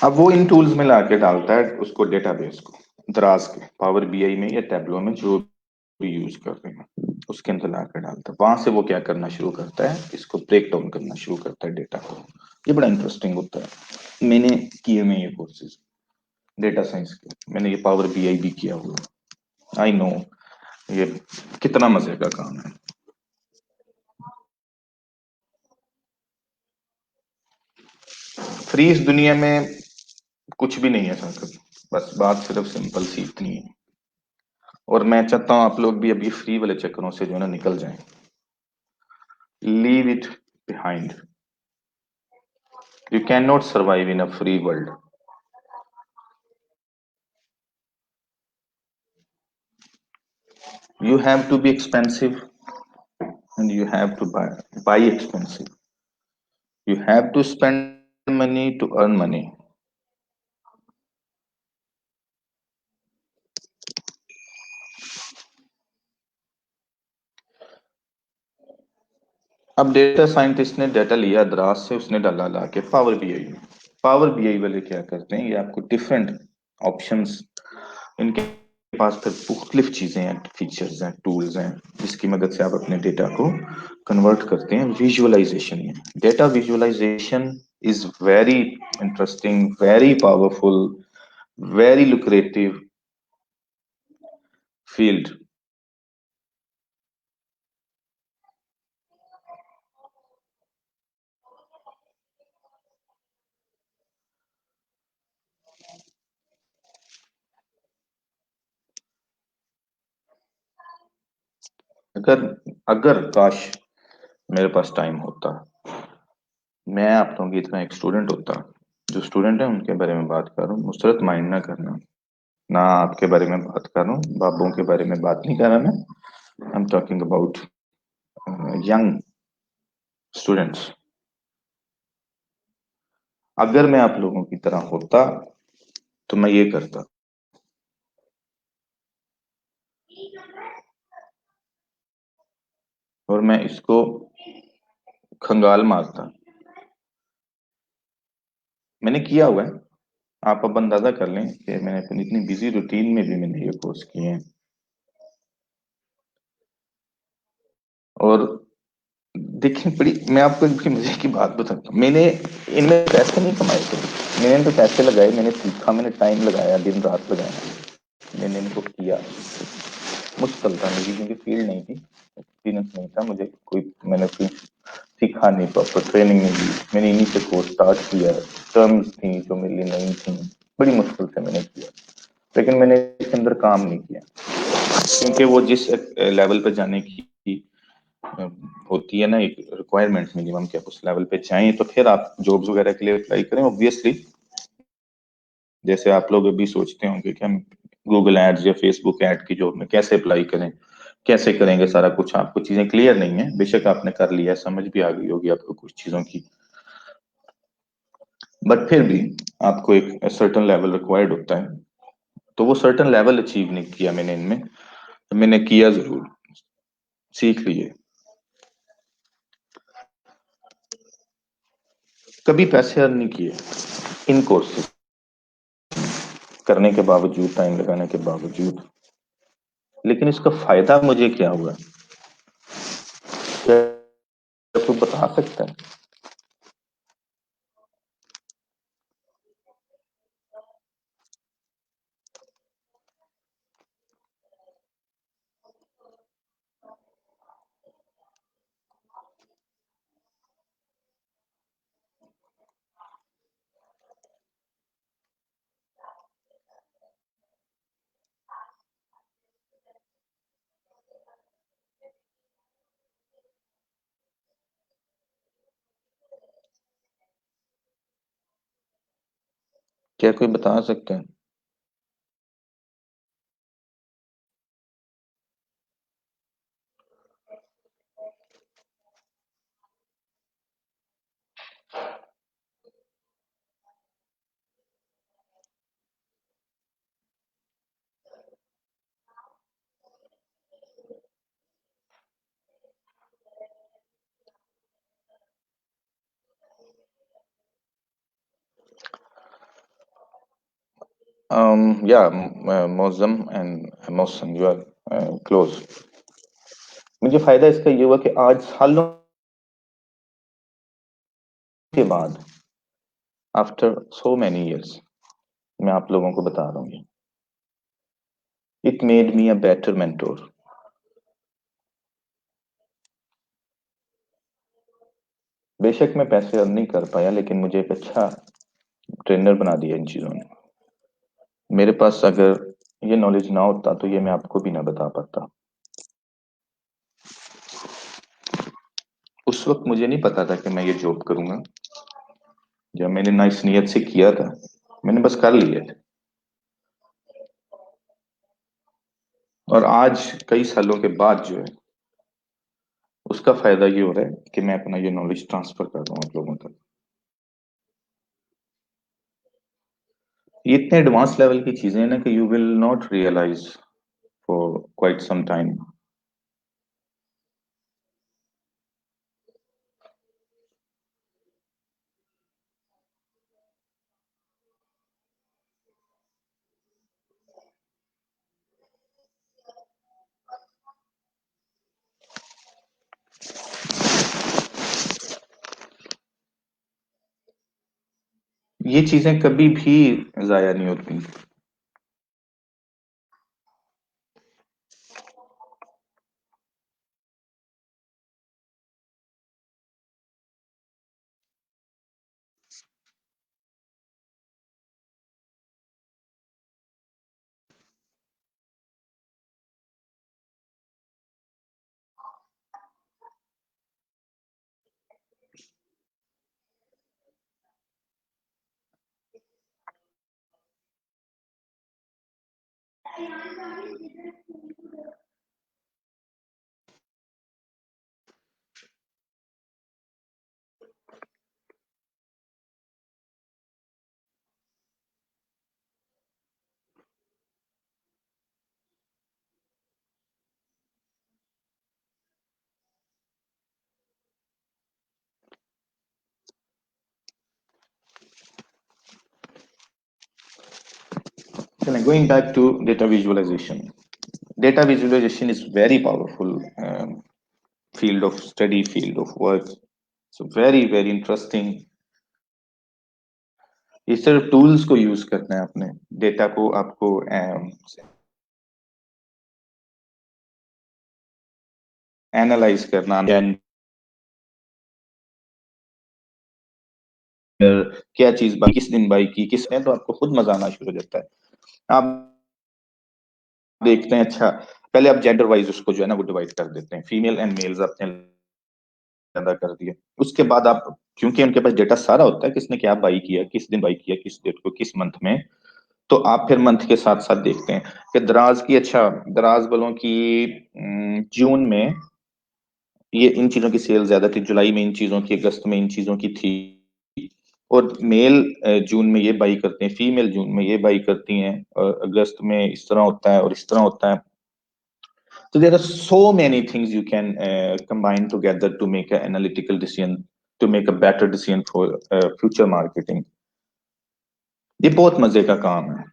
अब वो इन टूल्स में लाके डालता है उसको, डेटाबेस को, दराज के पावर बीआई में या टैबलो में जो भी यूज कर रहे हैं उसके अंदर लाके डालता है। वहां से वो क्या करना शुरू करता है, इसको ब्रेक डाउन करना शुरू करता है डेटा को। ये बड़ा इंटरेस्टिंग होता है। मैंने किए में ये कोर्सेज डेटा साइंस के, मैंने ये पावर बीआई भी किया हुआ। आई नो ये कितना मजे का काम है। फ्री इस दुनिया में कुछ भी नहीं है सर, बस बात सिर्फ सिंपल सी इतनी है। और मैं चाहता हूं आप लोग भी अभी फ्री वाले चक्करों से जो है ना निकल जाएं। Leave it behind. You can not survive in a free world. You have to be expensive and you have to buy expensive. You have to spend money to earn money. अब data scientist ने data लिया दराज से, उसने डाला ला के power BI में। Power BI वाले क्या करते हैं, ये आपको डिफरेंट ऑप्शंस, इनके पास फिर मुख्तलिफ चीजें हैं, फीचर्स हैं, टूल्स हैं, जिसकी मदद से आप अपने डेटा को कन्वर्ट करते हैं विजुअलाइजेशन में। Data visualisation is very interesting, very powerful, very lucrative field. अगर अगर काश मेरे पास टाइम होता, मैं आप लोगों की तरह एक स्टूडेंट होता। जो स्टूडेंट है उनके बारे में बात कर रहा हूँ, नुसरत माइंड ना करना। ना आपके बारे में बात कर रहा हूँ, बाबुओं के बारे में बात नहीं कर रहा मैं। I am talking about young students. अगर मैं आप लोगों की तरह होता तो मैं ये करता, और मैं इसको खंगाल मारता। मैंने किया हुआ है, आप अब अंदाजा कर लें कि मैंने अपनी इतनी बिजी रूटीन में भी मैंने ये कोर्स किए हैं। और देखिए, बड़ी मैं आपको एक बड़ी मजे की बात बताता हूँ, मैंने इनमें पैसे नहीं कमाए थे, मैंने इन पे पैसे लगाए, मैंने सीखा, मैंने टाइम लगाया, दिन रात लगाया, मैंने इनको किया। मुश्किल था मेरी, क्योंकि फील्ड नहीं थी, एक्सपीरियंस नहीं था मुझे कोई, मैंने कोई सीखा नहीं, प्रॉपर ट्रेनिंग नहीं ली, मैंने इन्हीं से कोर्स स्टार्ट किया। टर्म्स थी जो मेरे लिए नई थी, बड़ी मुश्किल से मैंने किया, लेकिन मैंने इसके अंदर काम नहीं किया, क्योंकि वो जिस लेवल पर जाने की होती है ना एक रिक्वायरमेंट मिनिमम, कि आप उस लेवल पे जाएं तो फिर आप जॉब्स वगैरह के लिए अप्लाई करें। ऑब्वियसली जैसे आप लोग अभी सोचते होंगे कि हम गूगल एड्स या फेसबुक एड की जॉब में कैसे अप्लाई करें, कैसे करेंगे, सारा कुछ आपको चीजें क्लियर नहीं है। बेशक आपने कर लिया, समझ भी आ गई होगी आपको कुछ चीजों की, बट फिर भी आपको एक सर्टन लेवल रिक्वायर्ड होता है। तो वो सर्टन लेवल अचीव नहीं किया मैंने इनमें, तो मैंने किया जरूर, सीख लिए। कभी पैसे अर्न नहीं किए इन कोर्सेज करने के बावजूद, टाइम लगाने के बावजूद। लेकिन इसका फायदा मुझे क्या हुआ, क्या कोई बता सकता है? क्या कोई बता सकते हैं? Yeah, Mozam and Mohsen, you are close. मुझे फायदा इसका ये हुआ कि आज सालों के बाद, आफ्टर सो मेनी इयर्स, मैं आप लोगों को बता रहा हूँ, it made me a better mentor. बेशक मैं पैसे अर्न नहीं कर पाया, लेकिन मुझे एक अच्छा ट्रेनर बना दिया इन चीजों ने। मेरे पास अगर ये नॉलेज ना होता तो ये मैं आपको भी ना बता पाता। उस वक्त मुझे नहीं पता था कि मैं ये जॉब करूंगा। जब मैंने ना इस नीयत से किया था, मैंने बस कर लिया था। और आज कई सालों के बाद जो है, उसका फायदा ये हो रहा है कि मैं अपना ये नॉलेज ट्रांसफर कर रहा हूँ आप लोगों तक। ये इतने एडवांस लेवल की चीजें हैं ना कि you will not realise for quite some time. ये चीजें कभी भी जाया नहीं होती। Going back to data visualization. Data visualization is very powerful field of study, field of work. So very, very interesting। इस तरह टूल्स को यूज करना है अपने डेटा को, आपको एनालाइज करना, क्या चीज बाई किस दिन बाई की किस ने, तो आपको खुद मजा आना शुरू हो जाता है। आप देखते हैं, अच्छा पहले आप जेंडर वाइज उसको जो है ना वो डिवाइड कर देते हैं, फीमेल एंड मेल्स आपने ज्यादा कर दिए। उसके बाद आप, क्योंकि उनके पास डेटा सारा होता है, किसने क्या बाई किया, किस दिन बाई किया, किस डेट को, किस मंथ में, तो आप फिर मंथ के साथ साथ देखते हैं कि दराज की, अच्छा दराज वालों की जून में ये इन चीजों की सेल ज्यादा थी, जुलाई में इन चीजों की, अगस्त में इन चीजों की थी। और मेल जून में ये बाई करते हैं, फीमेल जून में ये बाई करती हैं, और अगस्त में इस तरह होता है और इस तरह होता है। So there are so many things you can combine together to make an analytical decision, to make a better decision for future marketing। ये बहुत मजे का काम है।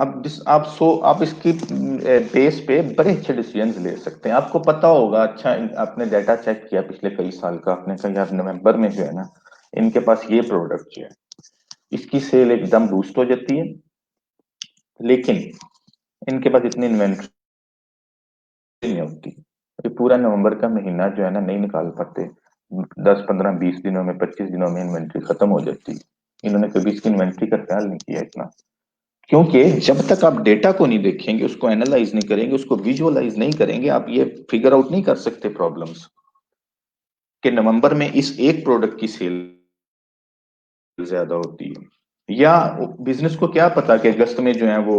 आप इसकी बेस पे बड़े अच्छे डिसीजंस ले सकते हैं। आपको पता होगा, अच्छा आपने डाटा चेक किया पिछले कई साल का, आपने कहा यार नवंबर में जो है ना, इनके पास ये प्रोडक्ट जो है, इसकी सेल एकदम बूस्ट हो जाती है, लेकिन इनके पास इतनी इन्वेंट्री नहीं होती। ये पूरा नवंबर का महीना जो है ना नहीं निकाल पाते, 10 15 20 दिनों में, 25 दिनों में इन्वेंट्री खत्म हो जाती है। इन्होंने कभी इसकी इन्वेंट्री का ख्याल नहीं किया इतना, क्योंकि जब तक आप डेटा को नहीं देखेंगे, उसको एनालाइज नहीं करेंगे, उसको विजुअलाइज नहीं करेंगे, आप ये फिगर आउट नहीं कर सकते प्रॉब्लम्स कि नवंबर में इस एक प्रोडक्ट की सेल ज्यादा होती है, या बिजनेस को क्या पता कि अगस्त में जो है वो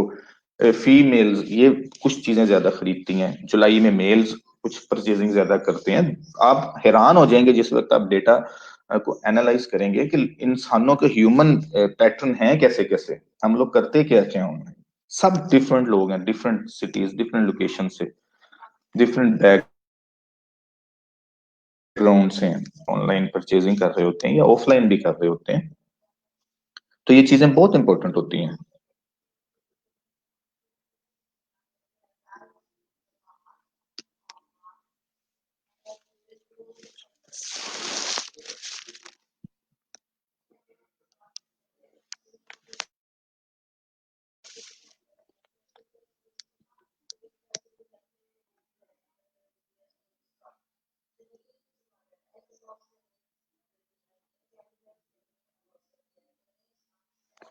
फीमेल्स ये कुछ चीजें ज्यादा खरीदती हैं, जुलाई में मेल्स कुछ परचेजिंग ज्यादा करते हैं। आप हैरान हो जाएंगे जिस वक्त आप डेटा को एनालाइज करेंगे कि इंसानों के ह्यूमन पैटर्न है कैसे कैसे, हम लोग करते क्या क्या हैं। सब डिफरेंट लोग हैं, डिफरेंट सिटीज, डिफरेंट लोकेशन से, डिफरेंट बैकग्राउंड से ऑनलाइन परचेजिंग कर रहे होते हैं या ऑफलाइन भी कर रहे होते हैं। तो ये चीजें बहुत इंपॉर्टेंट होती हैं।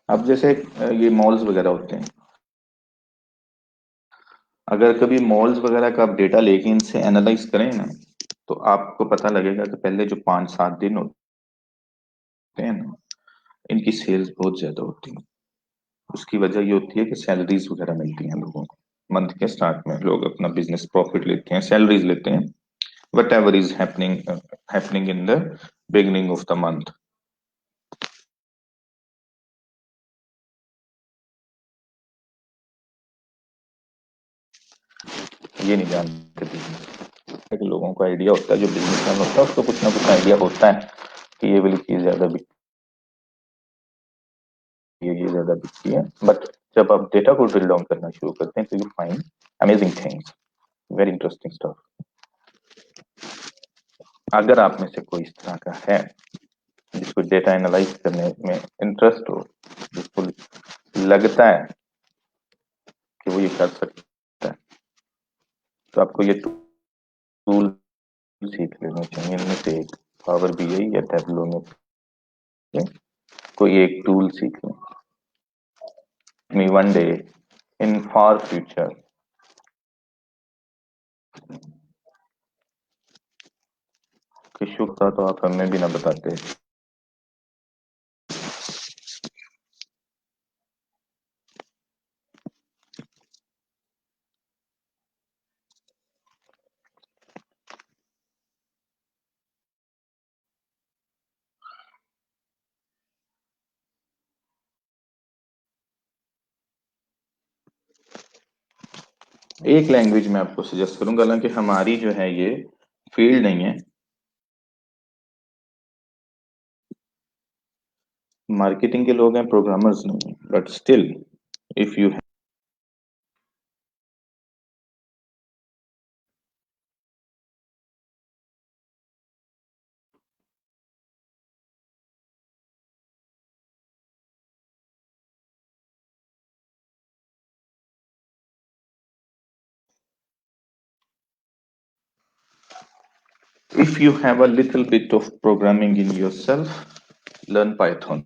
अब जैसे ये मॉल्स वगैरह होते हैं, अगर कभी मॉल्स वगैरह का आप डेटा लेके इनसे एनालाइज करें ना, तो आपको पता लगेगा कि पहले जो 5 7 दिन होते हैं ना, इनकी सेल्स बहुत ज्यादा होती है। उसकी वजह ये होती है कि सैलरीज वगैरह मिलती हैं लोगों को। मंथ के स्टार्ट में लोग अपना बिजनेस प्रॉफिट लेते हैं, सैलरीज लेते हैं, what ever is happening in the beginning of the month. ये नहीं जानते बिजनेस के लोगों को आइडिया होता है, जो बिजनेसमैन होता है उसको कुछ ना कुछ आइडिया होता है कि ये वाली चीज ज्यादा ये ज्यादा दिखती है। बट जब आप डेटा को ड्रिल डाउन करना शुरू करते हैं तो you find amazing things, very interesting stuff. अगर आप में से कोई इस तरह का है जिसको डेटा एनालाइज करने में इंटरेस्ट हो, जिसको लगता है कि वो ये कर सकता है, तो आपको ये टूल सीख लेने चाहिए। इनमें से एक पावर बीआई या टैबलो में से कोई एक टूल सीख लें। Me one day in far future, Kishu का तो आप हमें भी ना बताते। एक लैंग्वेज में आपको सजेस्ट करूंगा, हालांकि हमारी जो है ये फील्ड नहीं है, मार्केटिंग के लोग हैं, प्रोग्रामर्स नहीं है, but still if you if you have a little bit of programming in yourself, learn Python.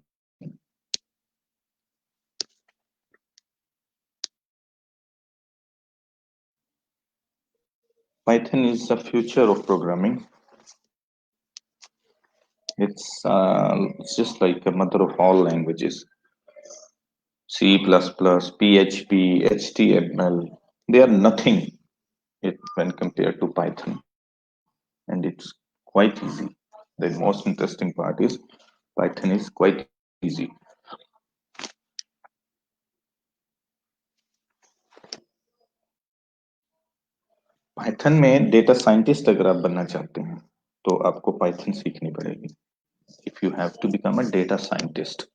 Python is the future of programming. It's just like a mother of all languages. C++, PHP, HTML, they are nothing when compared to Python, and it's quite easy. The most interesting part is Python is quite easy. Python में data scientist अगर आप बनना चाहते हैं तो आपको Python सीखनी पड़ेगी। If you have to become a data scientist,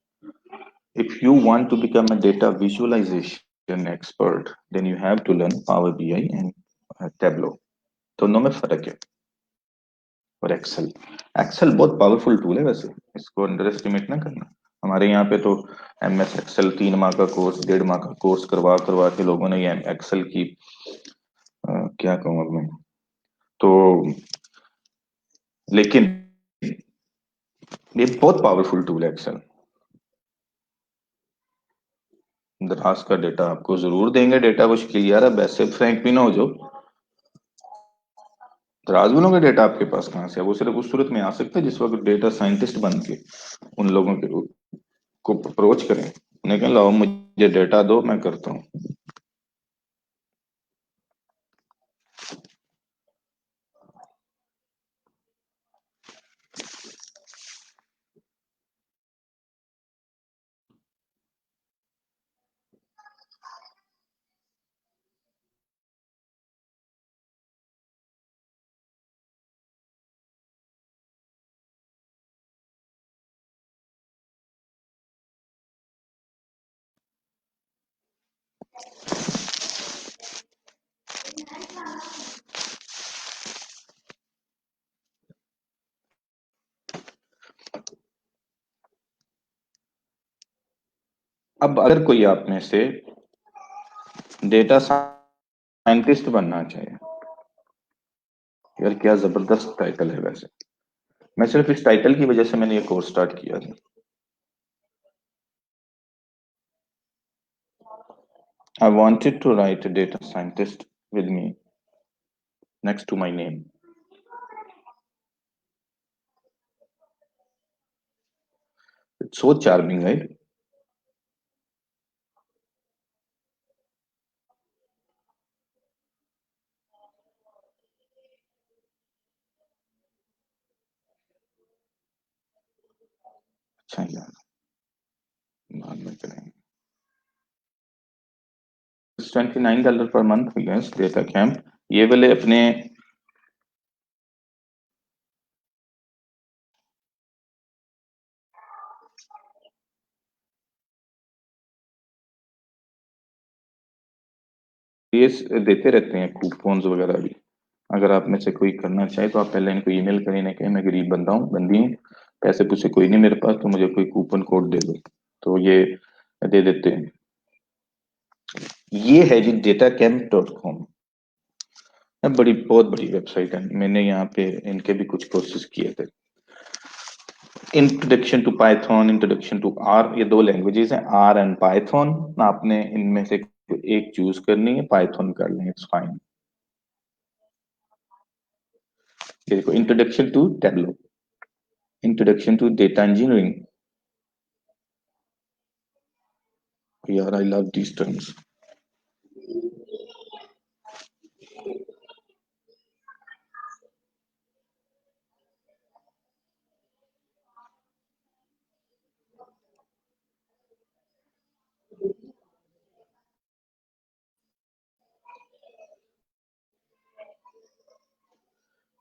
if you want to become a data visualization an expert, then you have to learn Power BI and Tableau. दोनों में फर्क है। और एक्सेल, एक्सेल बहुत पावरफुल टूल है वैसे, इसको under estimate ना करना। हमारे यहाँ पे तो MS एक्सेल 3 माह का कोर्स, 1.5 माह का कोर्स करवा करवा के लोगों ने ये एक्सेल की क्या कहूँ अब मैं तो, लेकिन ये बहुत पावरफुल टूल है एक्सेल। दराज का डेटा आपको जरूर देंगे, डेटा कुछ क्लियर है, वैसे फ्रैंक भी ना हो जो। दराज वालों का डेटा आपके पास कहाँ से है? वो सिर्फ उस सूरत में आ सकता है जिस वक्त डेटा साइंटिस्ट बन के उन लोगों के को अप्रोच करें, उन्हें कहें लाओ मुझे डेटा दो, मैं करता हूँ। अब अगर कोई आप में से डेटा साइंटिस्ट बनना चाहिए, यार क्या जबरदस्त टाइटल है वैसे। मैं सिर्फ इस टाइटल की वजह से मैंने ये कोर्स स्टार्ट किया था। I wanted to write a data scientist with me next to my name. It's so charming, right? अच्छा यार, बाद में करेंगे। $29 per month yes data camp, ये वाले अपने ये देते रहते हैं कूपन्स वगैरह भी। अगर आप में से कोई करना चाहे तो आप पहले इनको ईमेल करें, ना कहें मैं गरीब बंदा हूँ, बंदी हूँ, पैसे पूसे कोई नहीं मेरे पास, तो मुझे कोई कूपन कोड दे दो, तो ये दे देते हैं। ये है जी datacamp.com, बड़ी बहुत बड़ी वेबसाइट है। मैंने यहाँ पे इनके भी कुछ कोर्सेज किए थे। Introduction to Python, introduction to R, ये दो लैंग्वेजेस हैं, आर एंड पाइथन। आपने इनमें से एक चूज करनी है, पाइथन कर लें, इट्स फाइन। देखो, introduction to Tableau, introduction to data engineering, यार I love these terms.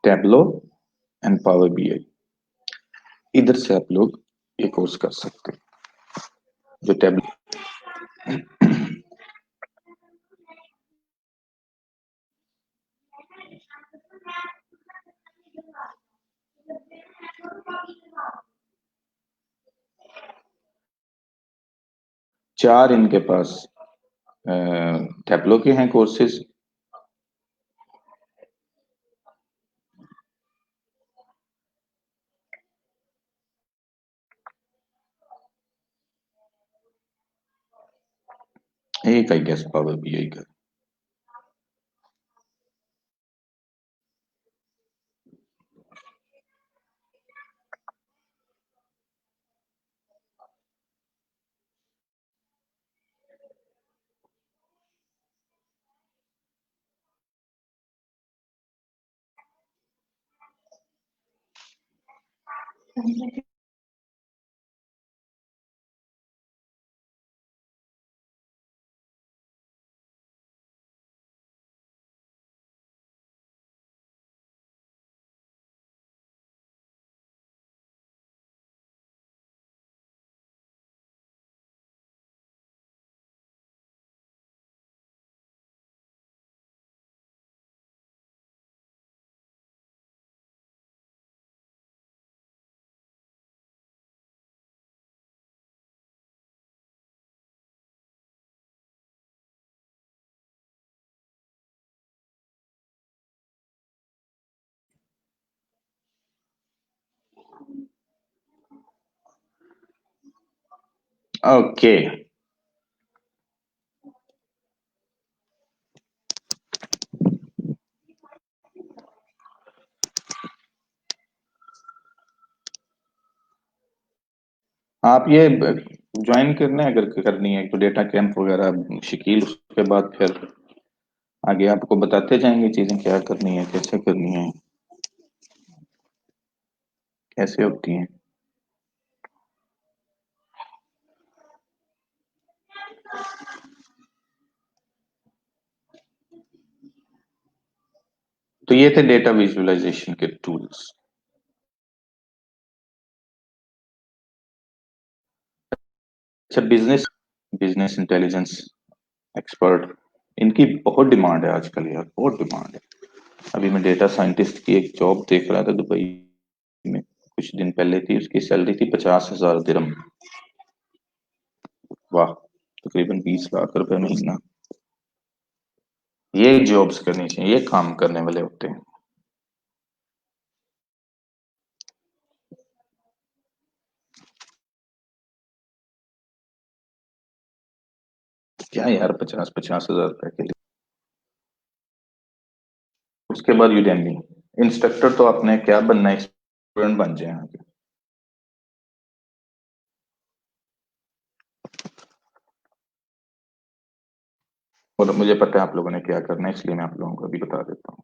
'Tableau and Power BI', इधर से आप लोग ये कोर्स कर सकते हैं। जो टेबलो 4 इनके पास टेबलो के हैं कोर्सेज। एक आई गेस पावर बीआई का। ओके। आप ये ज्वाइन करना है, अगर करनी है तो डेटा कैंप वगैरह शकील, उसके बाद फिर आगे आपको बताते जाएंगे चीजें क्या करनी है, कैसे करनी है, कैसे होती हैं। तो ये थे डेटा विजुअलाइजेशन के टूल्स। अच्छा, बिजनेस बिजनेस इंटेलिजेंस एक्सपर्ट, इनकी बहुत डिमांड है आजकल यार, बहुत डिमांड है। अभी मैं डेटा साइंटिस्ट की एक जॉब देख रहा था दुबई में, कुछ दिन पहले थी, उसकी सैलरी थी 50,000 दिरहम। वाह, तकरीबन 20 लाख रुपए महीना। ये जॉब्स करनी चाहिए, ये काम करने वाले होते हैं। क्या यार, 50-50 हजार रुपए के लिए। उसके बाद यूडेमी, इंस्ट्रक्टर तो आपने क्या बनना है, स्टूडेंट बन जाए आगे। और मुझे पता है आप लोगों ने क्या करना है, इसलिए मैं आप लोगों को अभी बता देता हूँ।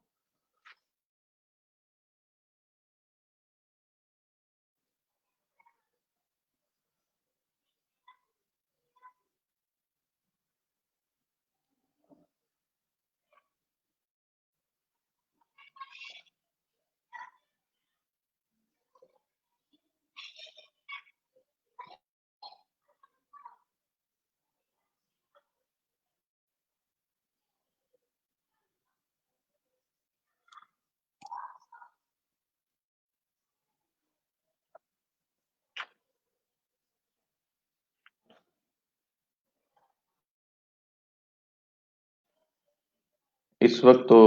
इस वक्त तो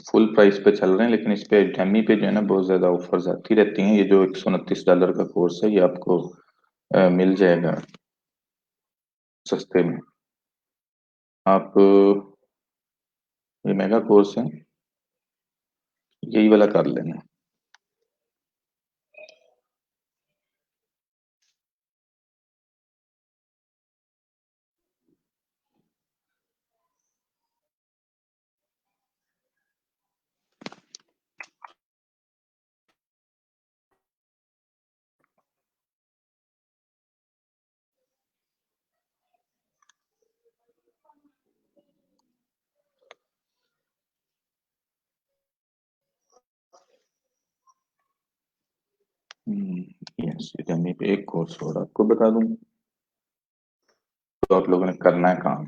फुल प्राइस पे चल रहे हैं, लेकिन इस पे डेमी पे जो है ना बहुत ज्यादा ऑफर्स आती रहती हैं। ये जो $129 का कोर्स है, ये आपको मिल जाएगा सस्ते में। आप ये मेगा कोर्स है, यही वाला कर लेना। यस, डेमी पे एक कोर्स और आपको बता दूं, तो आप लोगों ने करना है काम।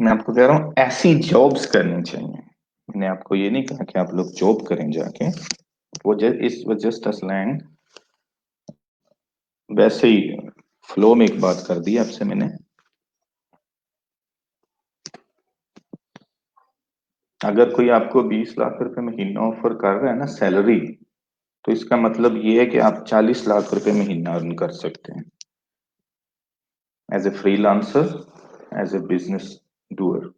मैं आपको कह रहा हूँ ऐसी जॉब्स करनी चाहिए। मैंने आपको ये नहीं कहा कि आप लोग जॉब करें जाके, वो इस जस्ट स्लैंग वैसे ही फ्लो में एक बात कर दी आपसे मैंने। अगर कोई आपको 20 लाख रुपए महीना ऑफर कर रहा है ना सैलरी, तो इसका मतलब ये है कि आप 40 लाख रुपए महीना अर्न कर सकते हैं as a freelancer, as a business doer.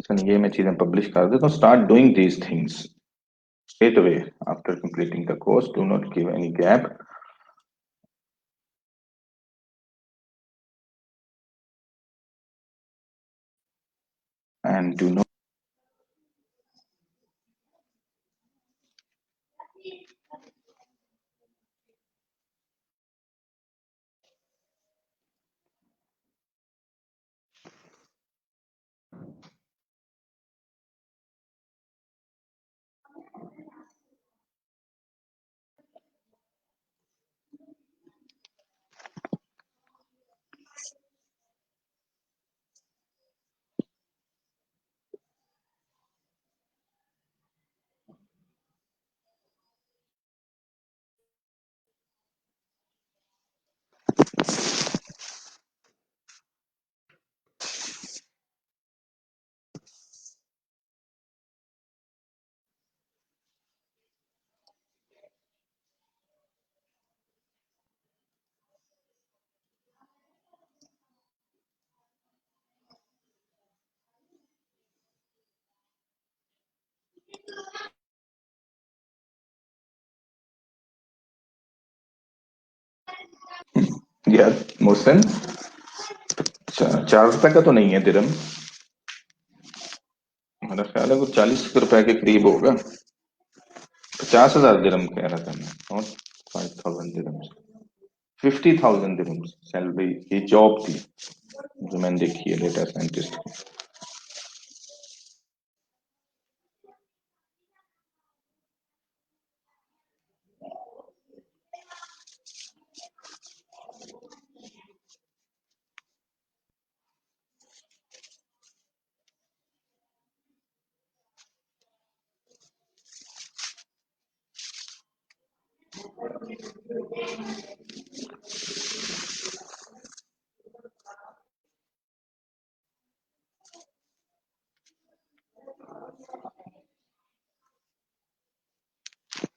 चलिए ये मैं चीजें पब्लिश कर देता हूँ. Start doing these things straight away after completing the course. Do not give any gap. And do not यार मोहसिन, 4 रुपए का तो नहीं है दिरम. मेरा ख्याल है कुछ 40 रुपए के करीब होगा. 50,000 दिरम कह रहा था मैं, नॉट 5,000 दिरम. 50,000 दिरम सैलरी की जॉब थी जो मैंने देखी है डेटा साइंटिस्ट की.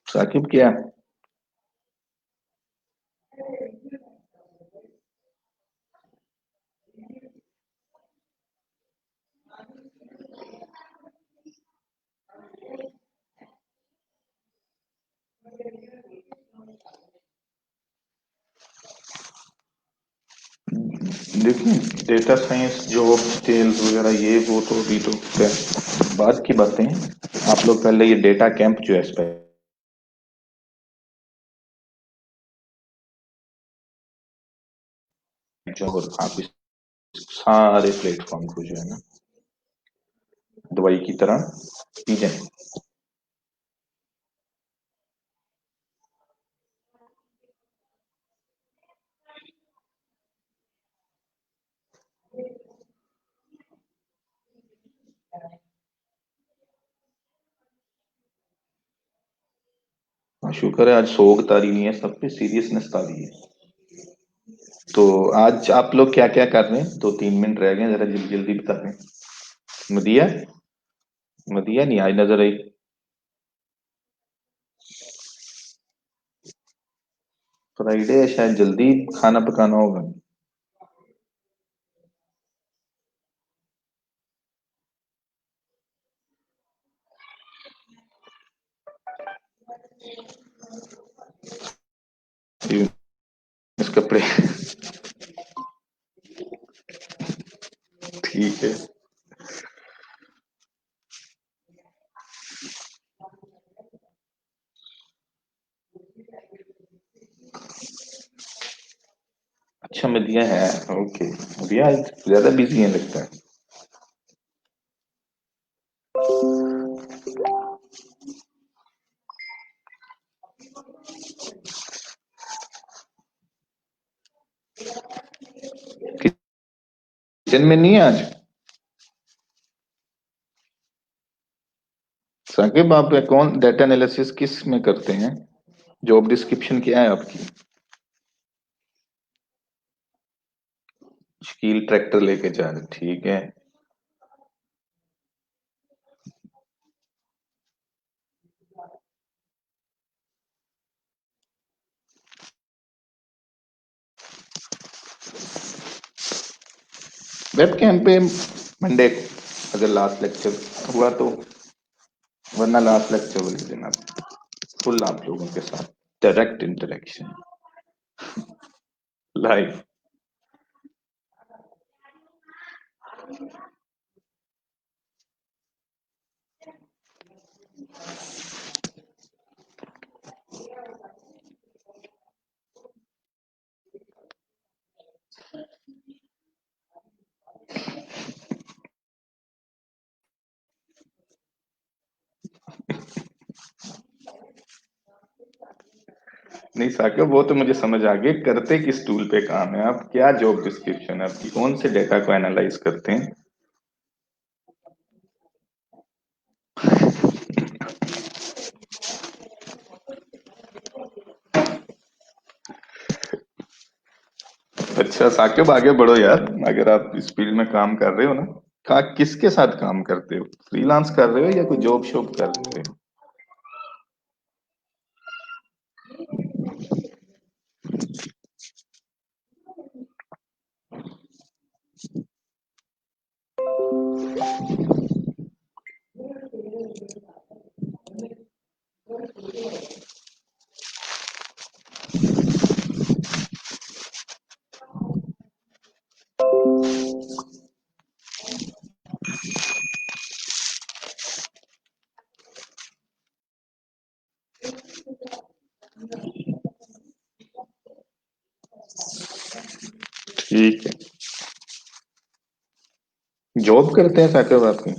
साकिब क्या? देखिए, डेटा साइंस जॉब डिटेल्स वगैरह ये वो तो अभी तो क्या बात की बातें हैं. आप लोग पहले ये डेटा कैंप जो है इस पे जो, और आप इस सारे प्लेटफॉर्म को जो है ना दवाई की तरह पी जाए. हाँ, शुक्र है आज सोग तारी नहीं है, सब पे सीरियसनेस तारी है. तो आज आप लोग क्या क्या कर रहे हैं? 2-3 मिनट रह गए, जरा जल्दी जल्दी बता दें. मदिया, मदिया नहीं आज नजर आई. फ्राइडे है, शायद जल्दी खाना पकाना होगा. इस कपड़े ठीक है. अच्छा मदिया है. ओके. मदिया आज ज्यादा बिजी है लगता है. किचन में नहीं है आज. साकिब आप कौन डाटा एनालिसिस किस में करते हैं? जॉब डिस्क्रिप्शन क्या है आपकी? शकील ट्रैक्टर लेके जा रहे, ठीक है. वेब कैम पे मंडे को अगर लास्ट लेक्चर हुआ तो, वरना लास्ट लेक्चर को ले लेना, फुल आप लोगों के साथ डायरेक्ट इंटरेक्शन लाइव। नहीं साकिब, वो तो मुझे समझ आ गया, करते किस टूल पे काम है आप, क्या जॉब डिस्क्रिप्शन है आपकी, कौन से डेटा को एनालाइज करते हैं? अच्छा साकिब, आगे बढ़ो यार, अगर आप इस फील्ड में काम कर रहे हो ना, किसके साथ काम करते हो, फ्रीलांस कर रहे हो या कोई जॉब शॉप कर रहे हो? ठीक है, जॉब करते हैं साकिब आपकी?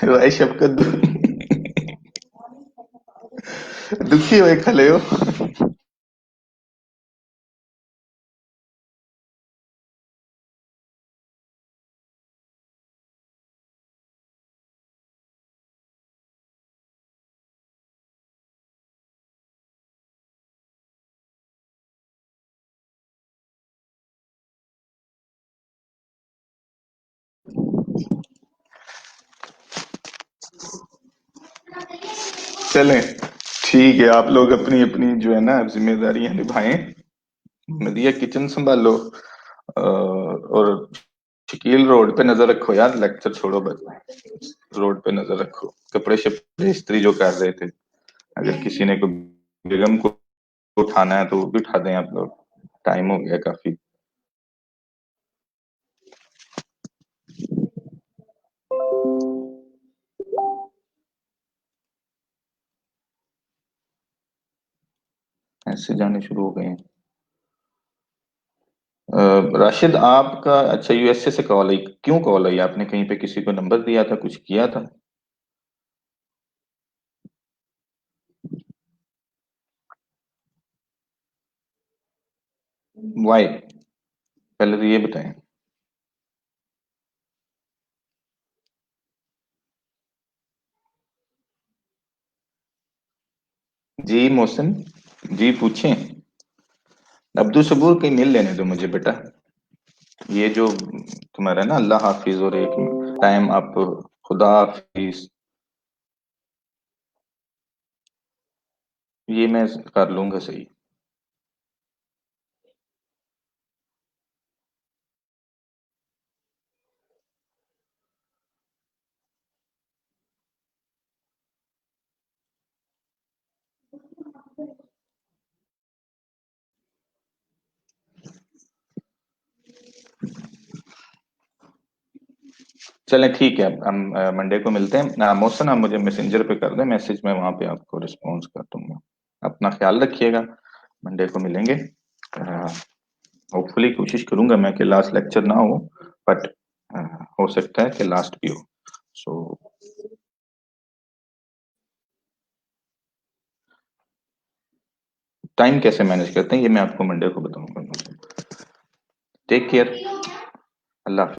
भाई शफकत दुखी हुए खले हो? चलें, ठीक है, आप लोग अपनी अपनी जो है ना जिम्मेदारियां निभाएं। नदिया किचन संभालो, और शकील रोड पे नजर रखो यार, लेक्चर छोड़ो बस, रोड पे नजर रखो, कपड़े शपड़े इस्त्री जो कर रहे थे, अगर किसी ने को बेगम को उठाना है तो वो भी उठा दें आप लोग, टाइम हो गया काफी। ऐसे जाने शुरू हो गए हैं। राशिद आपका, अच्छा यूएसए से कॉल आई, क्यों कॉल आई, आपने कहीं पे किसी को नंबर दिया था, कुछ किया था? वाई, पहले तो ये बताएं। जी मोहसिन, जी पूछें। अब्दुल सबूर कहीं मिल लेने दो मुझे बेटा, ये जो तुम्हारा ना अल्लाह हाफिज और एक टाइम आप खुदा हाफिज, ये मैं कर लूंगा सही। चलें ठीक है, हम मंडे को मिलते हैं। मोहसिन आप मुझे मैसेंजर पे कर दें मैसेज, मैं वहां पे आपको रिस्पॉन्स कर दूंगा। अपना ख्याल रखिएगा, मंडे को मिलेंगे। होपफुली कोशिश करूंगा मैं कि लास्ट लेक्चर ना हो, बट हो सकता है कि लास्ट भी हो। सो टाइम कैसे मैनेज करते हैं ये मैं आपको मंडे को बताऊंगा। टेक केयर, अल्लाह हाफिज।